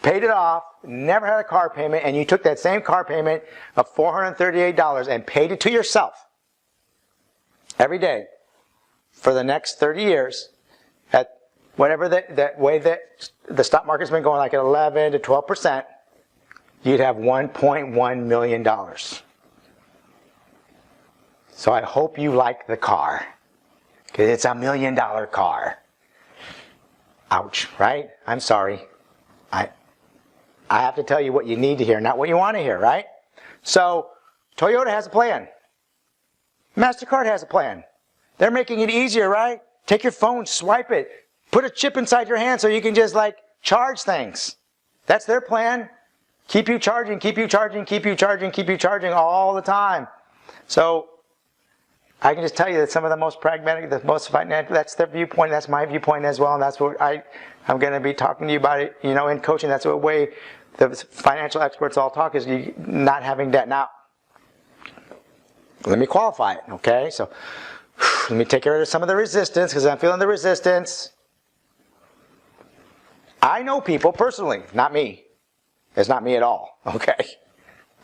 paid it off, never had a car payment, and you took that same car payment of $438 and paid it to yourself every day for the next 30 years, at whatever that way that the stock market's been going, like at 11 to 12%, you'd have $1.1 million. So I hope you like the car, because it's $1 million car. Ouch, right? I'm sorry. I have to tell you what you need to hear, not what you want to hear, right? So, Toyota has a plan. MasterCard has a plan. They're making it easier, right? Take your phone, swipe it, put a chip inside your hand so you can just like charge things. That's their plan. Keep you charging, keep you charging, keep you charging, keep you charging all the time. So, I can just tell you that some of the most pragmatic, the most financial, that's their viewpoint, that's my viewpoint as well, and that's what I'm going to be talking to you about it, in coaching. That's the way the financial experts all talk, is you not having debt. Now, let me qualify it, okay? So, let me take care of some of the resistance, because I'm feeling the resistance. I know people personally, not me. It's not me at all, okay?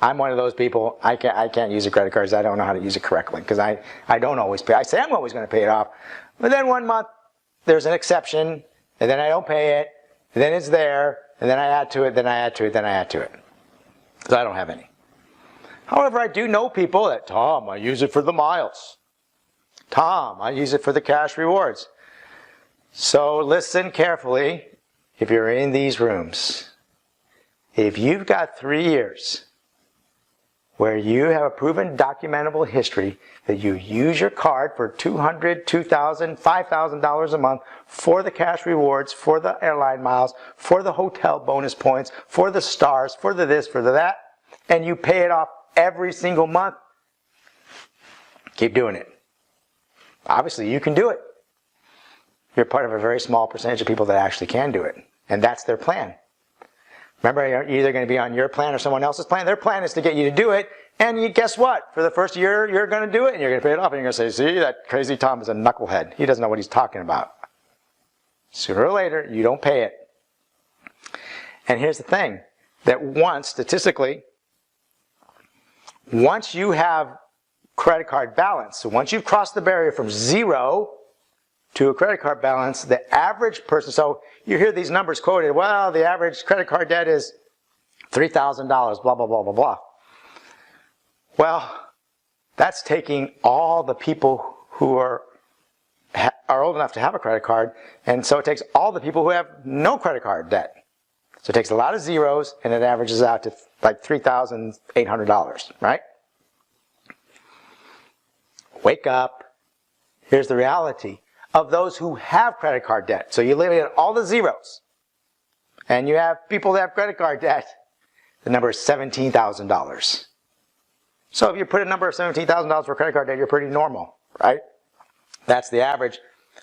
I'm one of those people, I can't use a credit card because I don't know how to use it correctly, because I don't always pay. I say I'm always going to pay it off, but then one month there's an exception, and then I don't pay it, and then it's there, and then I add to it, then I add to it, then I add to it. Because I don't have any. However, I do know people that, Tom, I use it for the miles. Tom, I use it for the cash rewards. So listen carefully if you're in these rooms. If you've got 3 years where you have a proven documentable history that you use your card for $200, $2,000, $5,000 a month for the cash rewards, for the airline miles, for the hotel bonus points, for the stars, for the this, for the that, and you pay it off every single month, keep doing it. Obviously, you can do it. You're part of a very small percentage of people that actually can do it, and that's their plan. Remember, you're either going to be on your plan or someone else's plan. Their plan is to get you to do it. And guess what? For the first year, you're going to do it, and you're going to pay it off. And you're going to say, see, that crazy Tom is a knucklehead. He doesn't know what he's talking about. Sooner or later, you don't pay it. And here's the thing. That statistically, once you have credit card balance, so once you've crossed the barrier from 0 to a credit card balance, the average person, so you hear these numbers quoted, well, the average credit card debt is $3,000, blah, blah, blah, blah, blah. Well, that's taking all the people who are old enough to have a credit card, and so it takes all the people who have no credit card debt. So it takes a lot of zeros, and it averages out to like $3,800, right? Wake up. Here's the reality of those who have credit card debt. So you eliminate all the zeros, and you have people that have credit card debt. The number is $17,000. So if you put a number of $17,000 for credit card debt, you're pretty normal, right? That's the average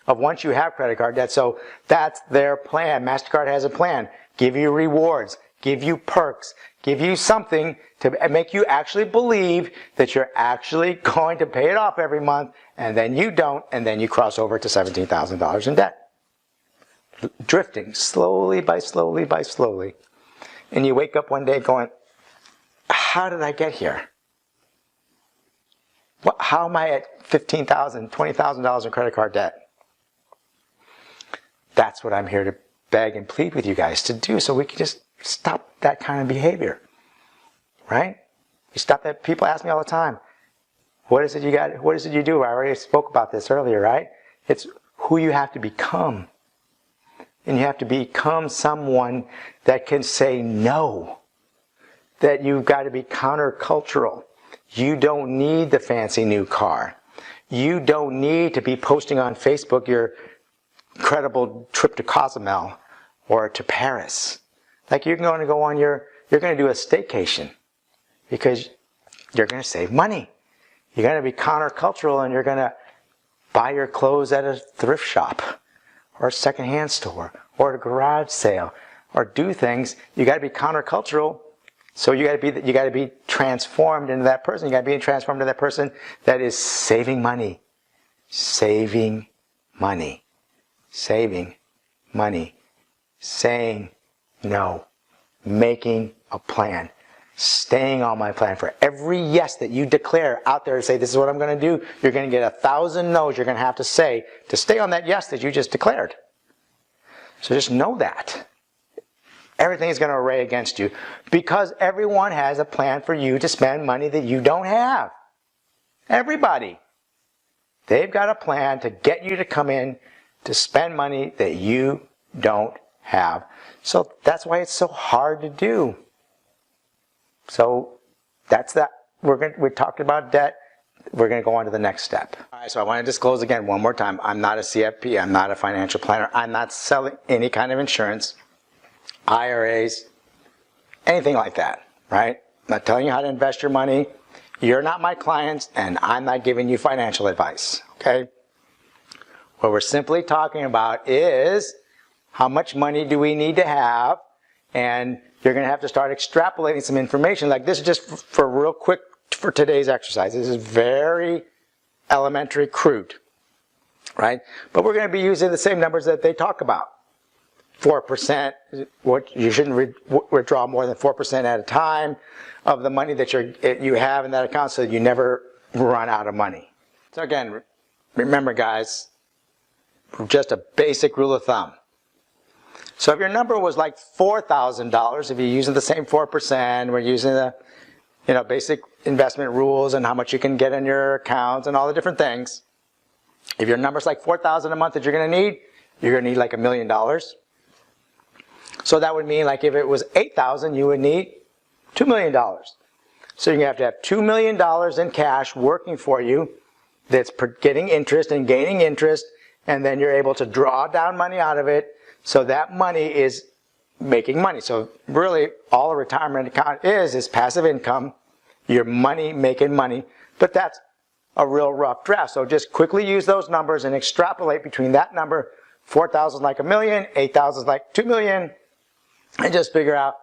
of once you have credit card debt. So that's their plan. MasterCard has a plan. Give you rewards, give you perks, give you something to make you actually believe that you're actually going to pay it off every month, and then you don't, and then you cross over to $17,000 in debt. Drifting slowly by slowly by slowly. And you wake up one day going, how did I get here? How am I at $15,000, $20,000 in credit card debt? That's what I'm here to beg and plead with you guys to do, so we can just stop that kind of behavior. right? You stop that. People ask me all the time, what is it you got? What is it you do? I already spoke about this earlier, right? It's who you have to become. And you have to become someone that can say no. That you've got to be countercultural. You don't need the fancy new car. You don't need to be posting on Facebook your incredible trip to Cozumel or to Paris. Like you're going to go on you're going to do a staycation because you're going to save money. You're going to be countercultural and you're going to buy your clothes at a thrift shop or a secondhand store or a garage sale or do things. You got to be countercultural. So you got to be transformed into that person. You got to be transformed into that person that is saving money. Saving money. Saving money. Saying no. Making a plan. Staying on my plan. For every yes that you declare out there and say, this is what I'm going to do, you're going to get 1,000 no's you're going to have to say to stay on that yes that you just declared. So just know that. Everything is going to array against you because everyone has a plan for you to spend money that you don't have. Everybody. They've got a plan to get you to come in to spend money that you don't have. So that's why it's so hard to do. So that's that. We talked about debt. We're going to go on to the next step. All right, so I want to disclose again one more time. I'm not a CFP. I'm not a financial planner. I'm not selling any kind of insurance, IRAs, anything like that, right? I'm not telling you how to invest your money. You're not my clients, and I'm not giving you financial advice, okay? What we're simply talking about is how much money do we need to have, and you're going to have to start extrapolating some information. Like this is just for real quick for today's exercise. This is very elementary, crude, right? But we're going to be using the same numbers that they talk about. 4%, what you shouldn't withdraw more than 4% at a time of the money that you have in that account so you never run out of money. So again, remember guys, just a basic rule of thumb. So if your number was like $4,000, if you're using the same 4%, we're using the basic investment rules and how much you can get in your accounts and all the different things. If your number's like $4,000 a month that you're going to need, you're going to need like $1 million. So that would mean like if it was $8,000, you would need $2 million. So you're going to have $2 million in cash working for you that's getting interest and gaining interest, and then you're able to draw down money out of it. So that money is making money. So really all a retirement account is passive income. Your money making money. But that's a real rough draft. So just quickly use those numbers and extrapolate between that number, 4,000 like $1 million, 8,000 like $2 million, and just figure out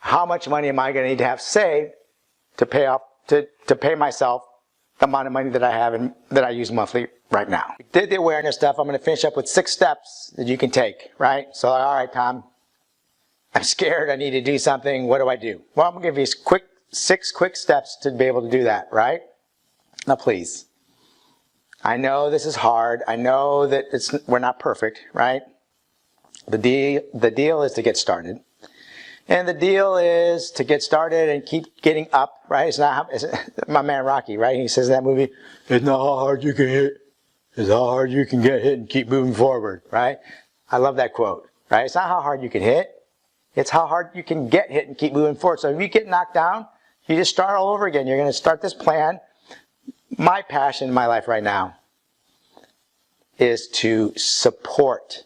how much money am I going to need to have saved to pay off to pay myself the amount of money that I have and that I use monthly right now. We did the awareness stuff. I'm going to finish up with 6 steps that you can take, right? So, all right, Tom, I'm scared. I need to do something. What do I do? Well, I'm going to give you 6 quick steps to be able to do that, right? Now, please. I know this is hard. I know that we're not perfect, right? The deal is to get started. And the deal is to get started and keep getting up, right? It's my man Rocky, right? He says in that movie, it's not how hard you can hit. It's how hard you can get hit and keep moving forward, right? I love that quote, right? It's not how hard you can hit. It's how hard you can get hit and keep moving forward. So if you get knocked down, you just start all over again. You're going to start this plan. My passion in my life right now is to support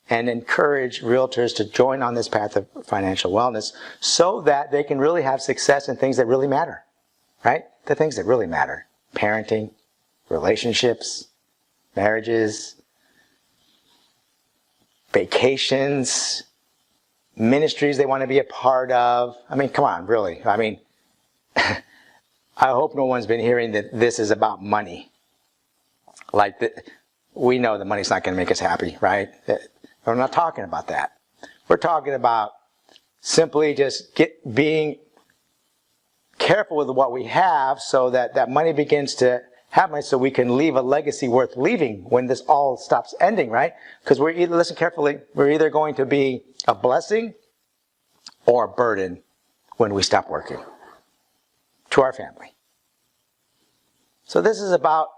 and encourage realtors to join on this path of financial wellness so that they can really have success in things that really matter, right? The things that really matter. Parenting, relationships, marriages, vacations, ministries they want to be a part of. I mean, come on, really. I mean, I hope no one's been hearing that this is about money. We know that money's not going to make us happy, right? We're not talking about that. We're talking about simply just being careful with what we have so that that money begins to have money so we can leave a legacy worth leaving when this all stops ending, right? Because listen carefully, we're either going to be a blessing or a burden when we stop working. to our family. So this is about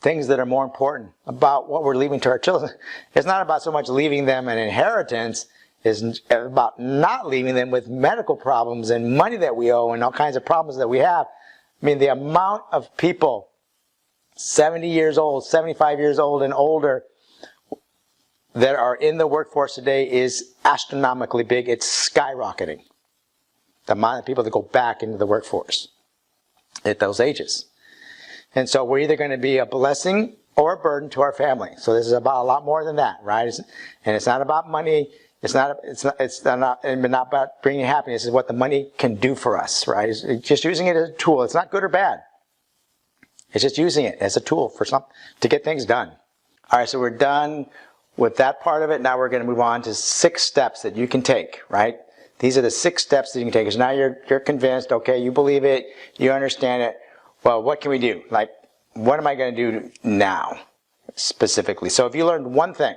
things that are more important, about what we're leaving to our children. It's not about so much leaving them an inheritance, it's about not leaving them with medical problems and money that we owe and all kinds of problems that we have. I mean, the amount of people 70 years old, 75 years old and older that are in the workforce today is astronomically big. It's skyrocketing. The amount of people that go back into the workforce at those ages. And so we're either going to be a blessing or a burden to our family. So this is about a lot more than that, right? And it's not about money. It's not about bringing happiness. It's what the money can do for us, right? It's just using it as a tool. It's not good or bad. It's just using it as a tool for to get things done. All right, so we're done with that part of it. Now we're going to move on to 6 steps that you can take, right? These are the 6 steps that you can take. Because now you're convinced, okay, you believe it, you understand it. Well, what can we do? Like, what am I going to do now, specifically? So if you learned one thing,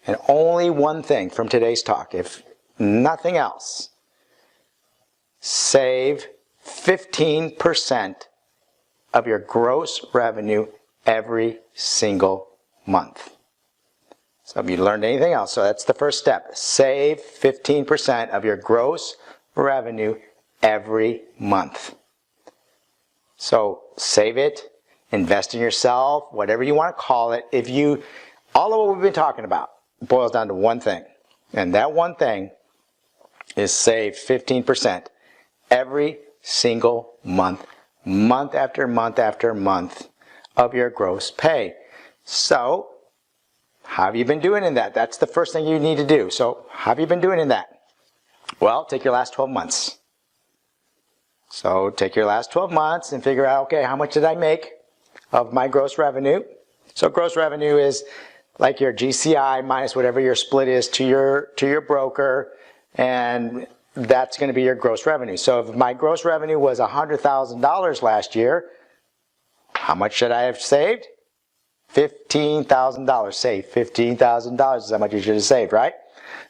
and only one thing from today's talk, if nothing else, save 15% of your gross revenue every single month. So if you learned anything else, so that's the first step. Save 15% of your gross revenue every month. So save it, invest in yourself, whatever you want to call it. All of what we've been talking about boils down to one thing. And that one thing is save 15% every single month, month after month after month of your gross pay. So, how have you been doing in that? That's the first thing you need to do. So, how have you been doing in that? Well, take your last 12 months. So take your last 12 months and figure out, okay, how much did I make of my gross revenue? So gross revenue is like your GCI minus whatever your split is to your broker, and that's going to be your gross revenue. So if my gross revenue was $100,000 last year, how much should I have saved? $15,000. Save $15,000 is how much you should have saved, right?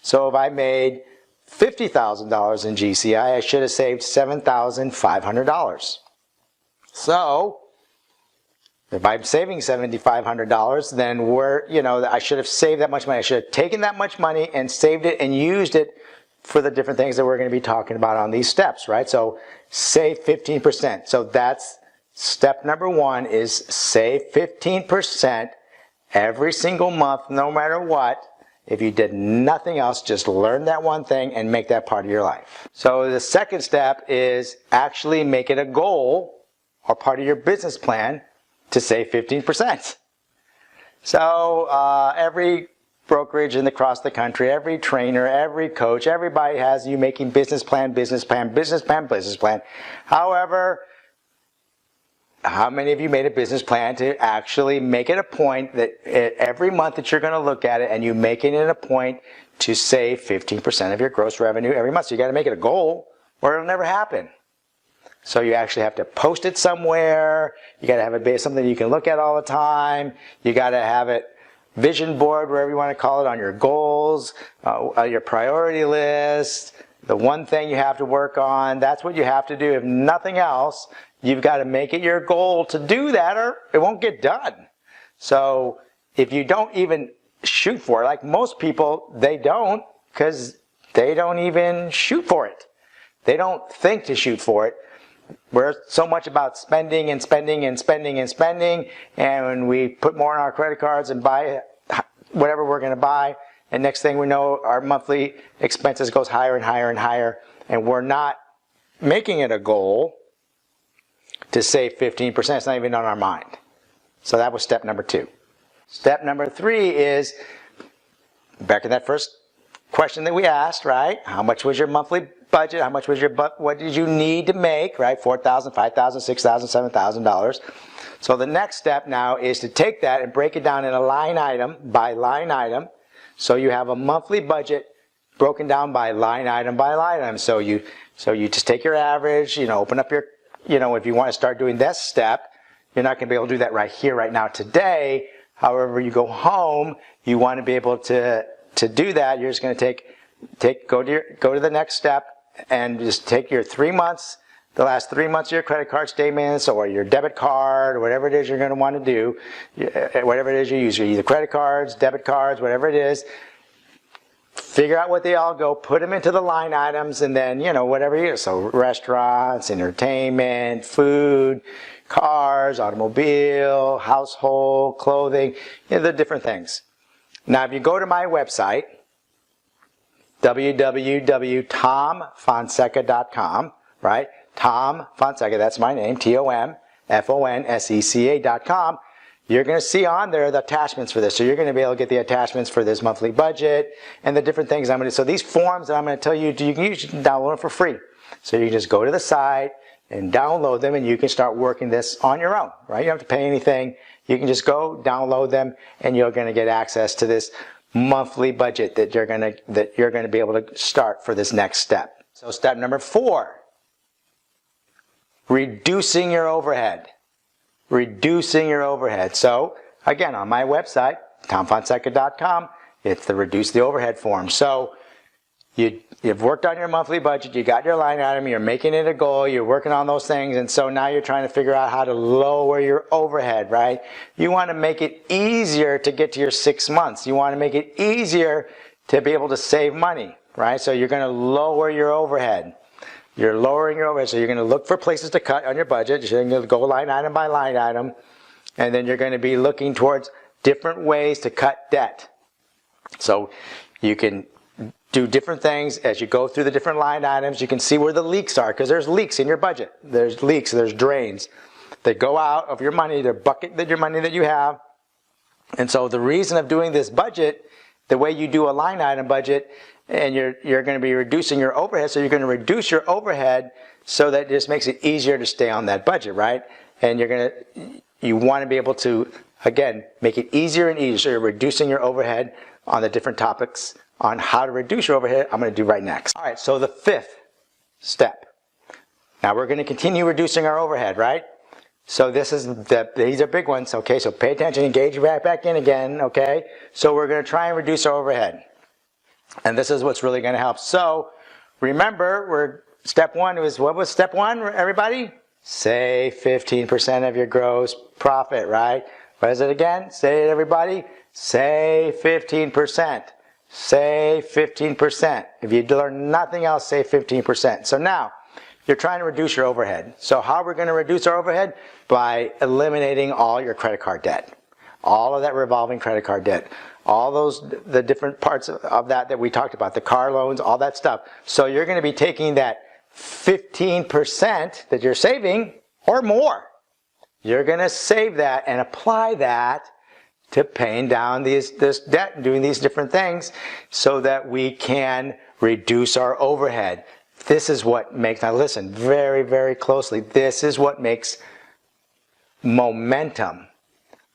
So if I made $50,000 in GCI, I should have saved $7,500. So, if I'm saving $7,500, then I should have saved that much money. I should have taken that much money and saved it and used it for the different things that we're going to be talking about on these steps, right? So, save 15%. So that's step number 1 is save 15% every single month, no matter what. If you did nothing else, just learn that one thing and make that part of your life. So the second step is actually make it a goal or part of your business plan to save 15%. So every brokerage across the country, every trainer, every coach, everybody has you making business plan, business plan, business plan, business plan. However, how many of you made a business plan to actually make it a point that every month that you're going to look at it and you making it a point to save 15% of your gross revenue every month? So you got to make it a goal or it'll never happen. So you actually have to post it somewhere. You got to have it something you can look at all the time. You got to have it vision board, wherever you want to call it, on your goals, your priority list, the one thing you have to work on. That's what you have to do. If nothing else, you've got to make it your goal to do that or it won't get done. So if you don't even shoot for it, like most people, they don't, because they don't even shoot for it. They don't think to shoot for it. We're so much about spending and spending and spending and spending, and when we put more on our credit cards and buy whatever we're going to buy, and next thing we know, our monthly expenses goes higher and higher and higher, and we're not making it a goal to save 15%. It's not even on our mind. So that was step number 2. Step number 3 is, back to that first question that we asked, right? How much was your monthly budget? How much was what did you need to make, right? $4,000, $5,000, $6,000, $7,000. So the next step now is to take that and break it down in a line item by line item. So you have a monthly budget broken down by line item by line item. So you just take your average, open up your, if you want to start doing this step, you're not going to be able to do that right here, right now, today. However, you go home, you want to be able to do that. You're just going to go to the next step and just take your 3 months the last 3 months of your credit card statements or your debit card or whatever it is you're going to want to do, whatever it is you use, either credit cards, debit cards, whatever it is, figure out what they all go, put them into the line items, and then, whatever you use. So restaurants, entertainment, food, cars, automobile, household, clothing, the different things. Now, if you go to my website, www.tomfonseca.com, right? Tom Fonseca, that's my name, TOMFONSECA.com. You're going to see on there the attachments for this. So you're going to be able to get the attachments for this monthly budget and the different things I'm going to do. So these forms that I'm going to tell you, you can usually download them for free. So you can just go to the site and download them, and you can start working this on your own, right? You don't have to pay anything. You can just go download them, and you're going to get access to this monthly budget that you're going to be able to start for this next step. So step number 4. Reducing your overhead. Reducing your overhead. So, again, on my website, tomfonseca.com, it's the reduce the overhead form. So, you've worked on your monthly budget, you got your line item, you're making it a goal, you're working on those things, and so now you're trying to figure out how to lower your overhead, right? You want to make it easier to get to your 6 months. You want to make it easier to be able to save money, right? So you're going to lower your overhead. You're lowering your overhead, so you're going to look for places to cut on your budget. You're going to go line item by line item, and then you're going to be looking towards different ways to cut debt. So you can do different things as you go through the different line items. You can see where the leaks are, because there's leaks in your budget. There's leaks, there's drains that go out of your money, the bucket that your money that you have. And so the reason of doing this budget, the way you do a line item budget, and you're going to be reducing your overhead, so you're going to reduce your overhead so that it just makes it easier to stay on that budget, right? And you want to be able to, again, make it easier and easier. So you're reducing your overhead on the different topics on how to reduce your overhead. I'm going to do right next. All right, so the 5th step. Now we're going to continue reducing our overhead, right? So these are big ones, okay? So pay attention, engage right back in again, okay? So we're going to try and reduce our overhead. And this is what's really going to help. So remember, step 1 was, what was step 1, everybody? Save 15% of your gross profit, right? What is it again? Say it, everybody. Save 15%. Save 15%. If you learn nothing else, save 15%. So now, you're trying to reduce your overhead. So how are we going to reduce our overhead? By eliminating all your credit card debt. All of that revolving credit card debt. All the different parts of that we talked about, the car loans, all that stuff. So you're going to be taking that 15% that you're saving or more. You're going to save that and apply that to paying down this debt and doing these different things so that we can reduce our overhead. This is what makes, now listen very, very closely, this is what makes momentum,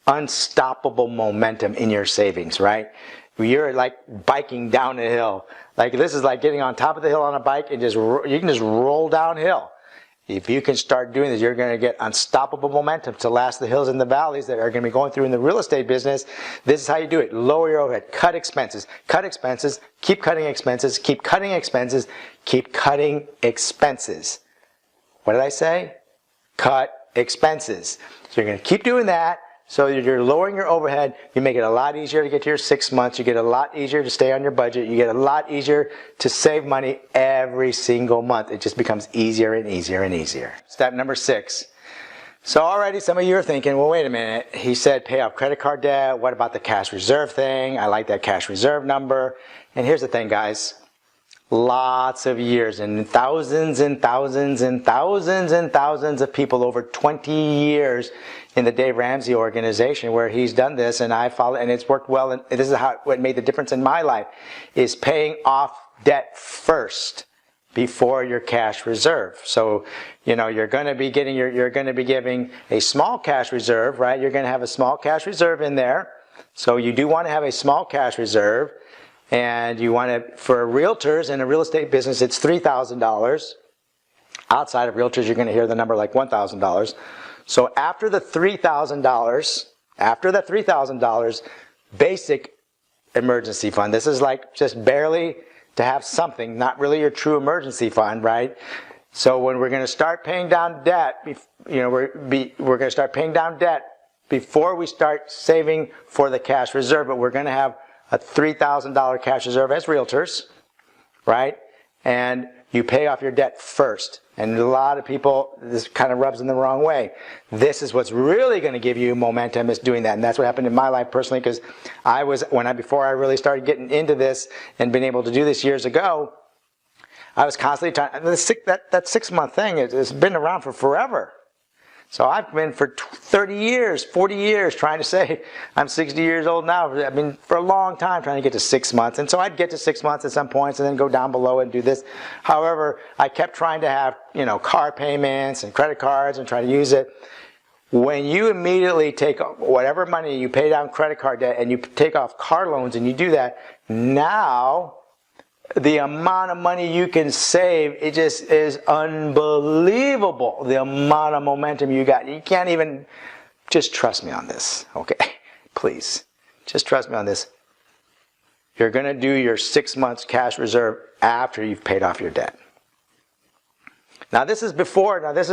unstoppable momentum in your savings, right? You're like biking down a hill. Like this is like getting on top of the hill on a bike and you can just roll downhill. If you can start doing this, you're going to get unstoppable momentum to last the hills and the valleys that are going to be going through in the real estate business. This is how you do it. Lower your overhead. Cut expenses. Cut expenses. Keep cutting expenses. Keep cutting expenses. Keep cutting expenses. What did I say? Cut expenses. So you're going to keep doing that. So you're lowering your overhead. You make it a lot easier to get to your 6 months. You get a lot easier to stay on your budget. You get a lot easier to save money every single month. It just becomes easier and easier and easier. Step number 6. So already some of you are thinking, well, wait a minute. He said pay off credit card debt. What about the cash reserve thing? I like that cash reserve number. And here's the thing, guys. Lots of years and thousands and thousands and thousands and thousands of people over 20 years in the Dave Ramsey organization where he's done this, and I follow, and it's worked well, and this is what made the difference in my life, is paying off debt first before your cash reserve. So, you're going to be giving a small cash reserve, right? You're going to have a small cash reserve in there. So you do want to have a small cash reserve. And you want to, for realtors in a real estate business, it's $3,000. Outside of realtors, you're going to hear the number like $1,000. So after the $3,000, basic emergency fund. This is like just barely to have something, not really your true emergency fund, right? So when we're going to start paying down debt, we're going to start paying down debt before we start saving for the cash reserve, but we're going to have a $3,000 cash reserve as realtors, right? And you pay off your debt first. And a lot of people, this kind of rubs in the wrong way. This is what's really going to give you momentum, is doing that. And that's what happened in my life personally, because before I really started getting into this and been able to do this years ago, I was constantly trying. That 6-month thing has been around for forever. So I've been for 30 years, 40 years trying to say, I'm 60 years old now. I've been for a long time trying to get to 6 months. And so I'd get to 6 months at some points and then go down below and do this. However, I kept trying to have, car payments and credit cards and try to use it. When you immediately take whatever money you pay down credit card debt and you take off car loans and you do that, now the amount of money you can save, it just is unbelievable. The amount of momentum you got. You can't even, just trust me on this, okay? Please, just trust me on this. You're going to do your 6 months cash reserve after you've paid off your debt. Now this is before, this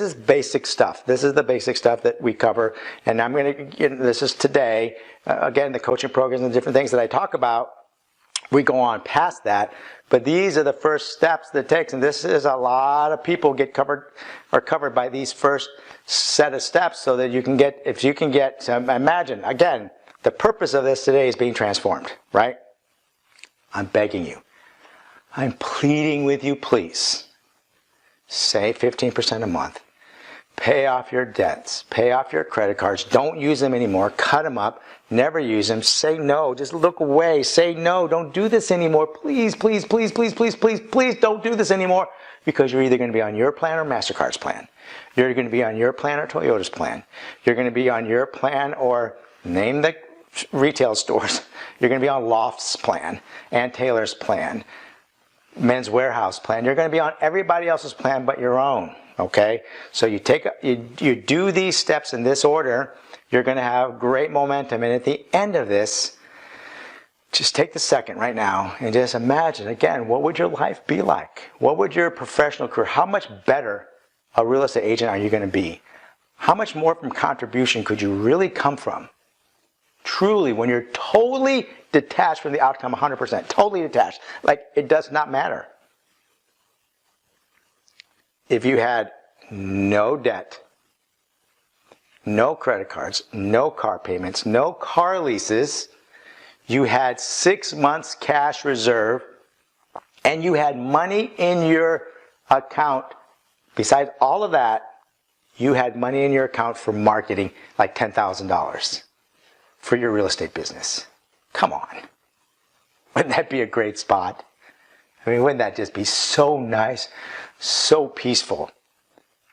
is basic stuff. This is the basic stuff that we cover. And I'm going to, this is today, again, the coaching programs and the different things that I talk about. We go on past that, but these are the first steps that it takes, and this is a lot of people are covered by these first set of steps, so that you can get, imagine, again, the purpose of this today is being transformed, right? I'm begging you. I'm pleading with you, please. Save 15% a month. Pay off your debts. Pay off your credit cards. Don't use them anymore. Cut them up. Never use them. Say no. Just look away. Say no. Don't do this anymore. Please, please, please, please, please, please, please don't do this anymore. Because you're either going to be on your plan or MasterCard's plan. You're going to be on your plan or Toyota's plan. You're going to be on your plan or name the retail stores. You're going to be on Loft's plan and Taylor's plan. Men's Warehouse plan. You're going to be on everybody else's plan but your own. Okay, so you do these steps in this order, you're going to have great momentum. And at the end of this, just take the second right now and just imagine, again, what would your life be like? What would your professional career, how much better a real estate agent are you going to be? How much more from contribution could you really come from? Truly, when you're totally detached from the outcome, 100%, totally detached, like it does not matter. If you had no debt, no credit cards, no car payments, no car leases, you had 6 months cash reserve, and you had money in your account, besides all of that, you had money in your account for marketing, like $10,000 for your real estate business. Come on. Wouldn't that be a great spot? I mean, wouldn't that just be so nice? So peaceful.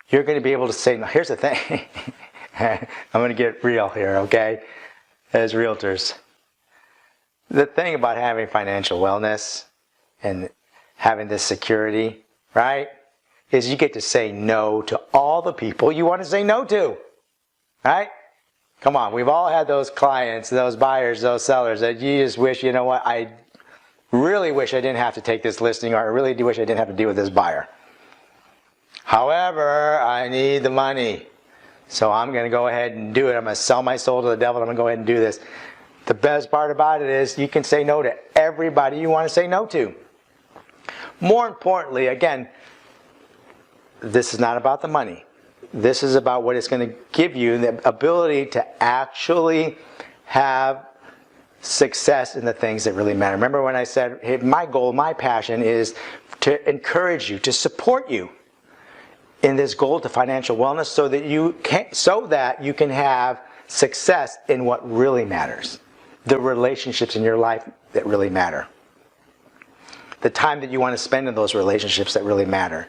You're going to be able to say, now here's the thing. I'm going to get real here, okay? As realtors. The thing about having financial wellness and having this security, right, is you get to say no to all the people you want to say no to, right? Come on, we've all had those clients, those buyers, those sellers that you just wish, you know what, I really wish I didn't have to take this listing, or I really do wish I didn't have to deal with this buyer. However, I need the money, so I'm going to go ahead and do it. I'm going to sell my soul to the devil, and I'm going to go ahead and do this. The best part about it is you can say no to everybody you want to say no to. More importantly, again, this is not about the money. This is about what it's going to give you, the ability to actually have success in the things that really matter. Remember when I said, hey, my goal, my passion is to encourage you, to support you in this goal to financial wellness, so that you can have success in what really matters. The relationships in your life that really matter. The time that you want to spend in those relationships that really matter.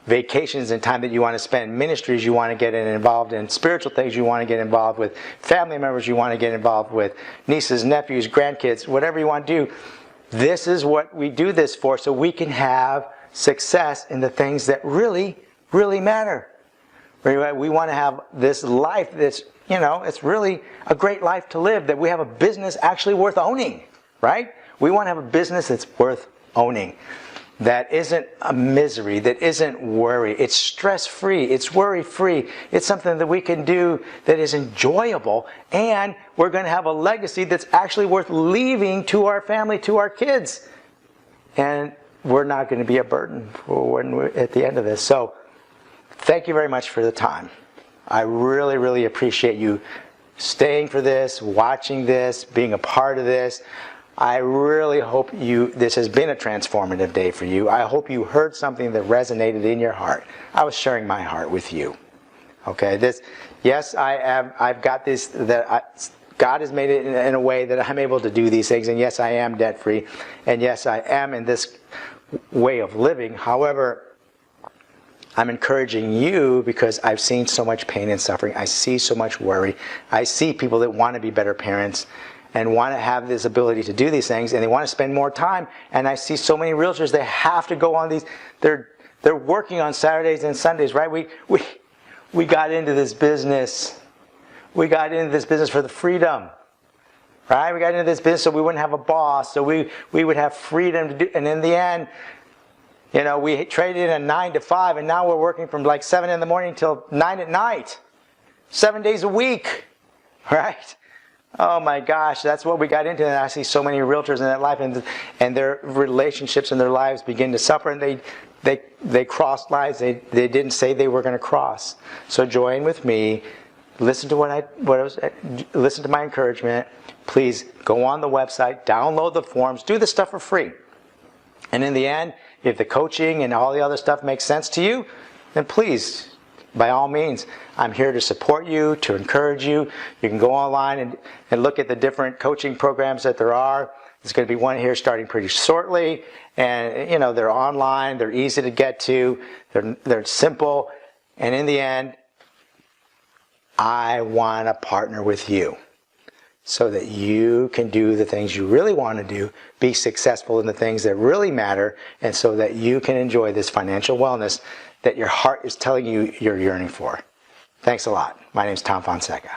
Vacations and time that you want to spend, ministries you want to get involved in, spiritual things you want to get involved with, family members you want to get involved with, nieces, nephews, grandkids, whatever you want to do. This is what we do this for, so we can have success in the things that really, really matter. We want to have this life that's, it's really a great life to live, that we have a business actually worth owning, right? We want to have a business that's worth owning. that isn't a misery, that isn't worry. It's stress-free, it's worry-free. It's something that we can do that is enjoyable, and we're going to have a legacy that's actually worth leaving to our family, to our kids. And we're not going to be a burden when we're at the end of this. So thank you very much for the time. I really, really appreciate you staying for this, watching this, being a part of this. I really hope this has been a transformative day for you. I hope you heard something that resonated in your heart. I was sharing my heart with you. Okay, yes, I've got this, God has made it in a way that I'm able to do these things, and yes, I am debt-free, and yes, I am in this way of living. However, I'm encouraging you because I've seen so much pain and suffering. I see so much worry. I see people that want to be better parents and want to have this ability to do these things, and they want to spend more time. And I see so many realtors, they have to go on these, they're working on Saturdays and Sundays, right? We got into this business. We got into this business for the freedom, right? We got into this business so we wouldn't have a boss, so we would have freedom to do, and in the end, you know, we traded in a 9 to 5, and now we're working from like 7 in the morning till 9 at night. 7 days a week, right? Oh my gosh, that's what we got into. And I see so many realtors in that life, and their relationships and their lives begin to suffer, and they crossed lines they didn't say they were going to cross. So join with me. Listen to listen to my encouragement. Please go on the website, download the forms, do this stuff for free. And in the end, if the coaching and all the other stuff makes sense to you, then please, by all means, I'm here to support you, to encourage you. You can go online and look at the different coaching programs that there are. There's going to be one here starting pretty shortly. And, you know, they're online, they're easy to get to, they're simple. And in the end, I want to partner with you so that you can do the things you really want to do, be successful in the things that really matter, and so that you can enjoy this financial wellness that your heart is telling you you're yearning for. Thanks a lot. My name is Tom Fonseca.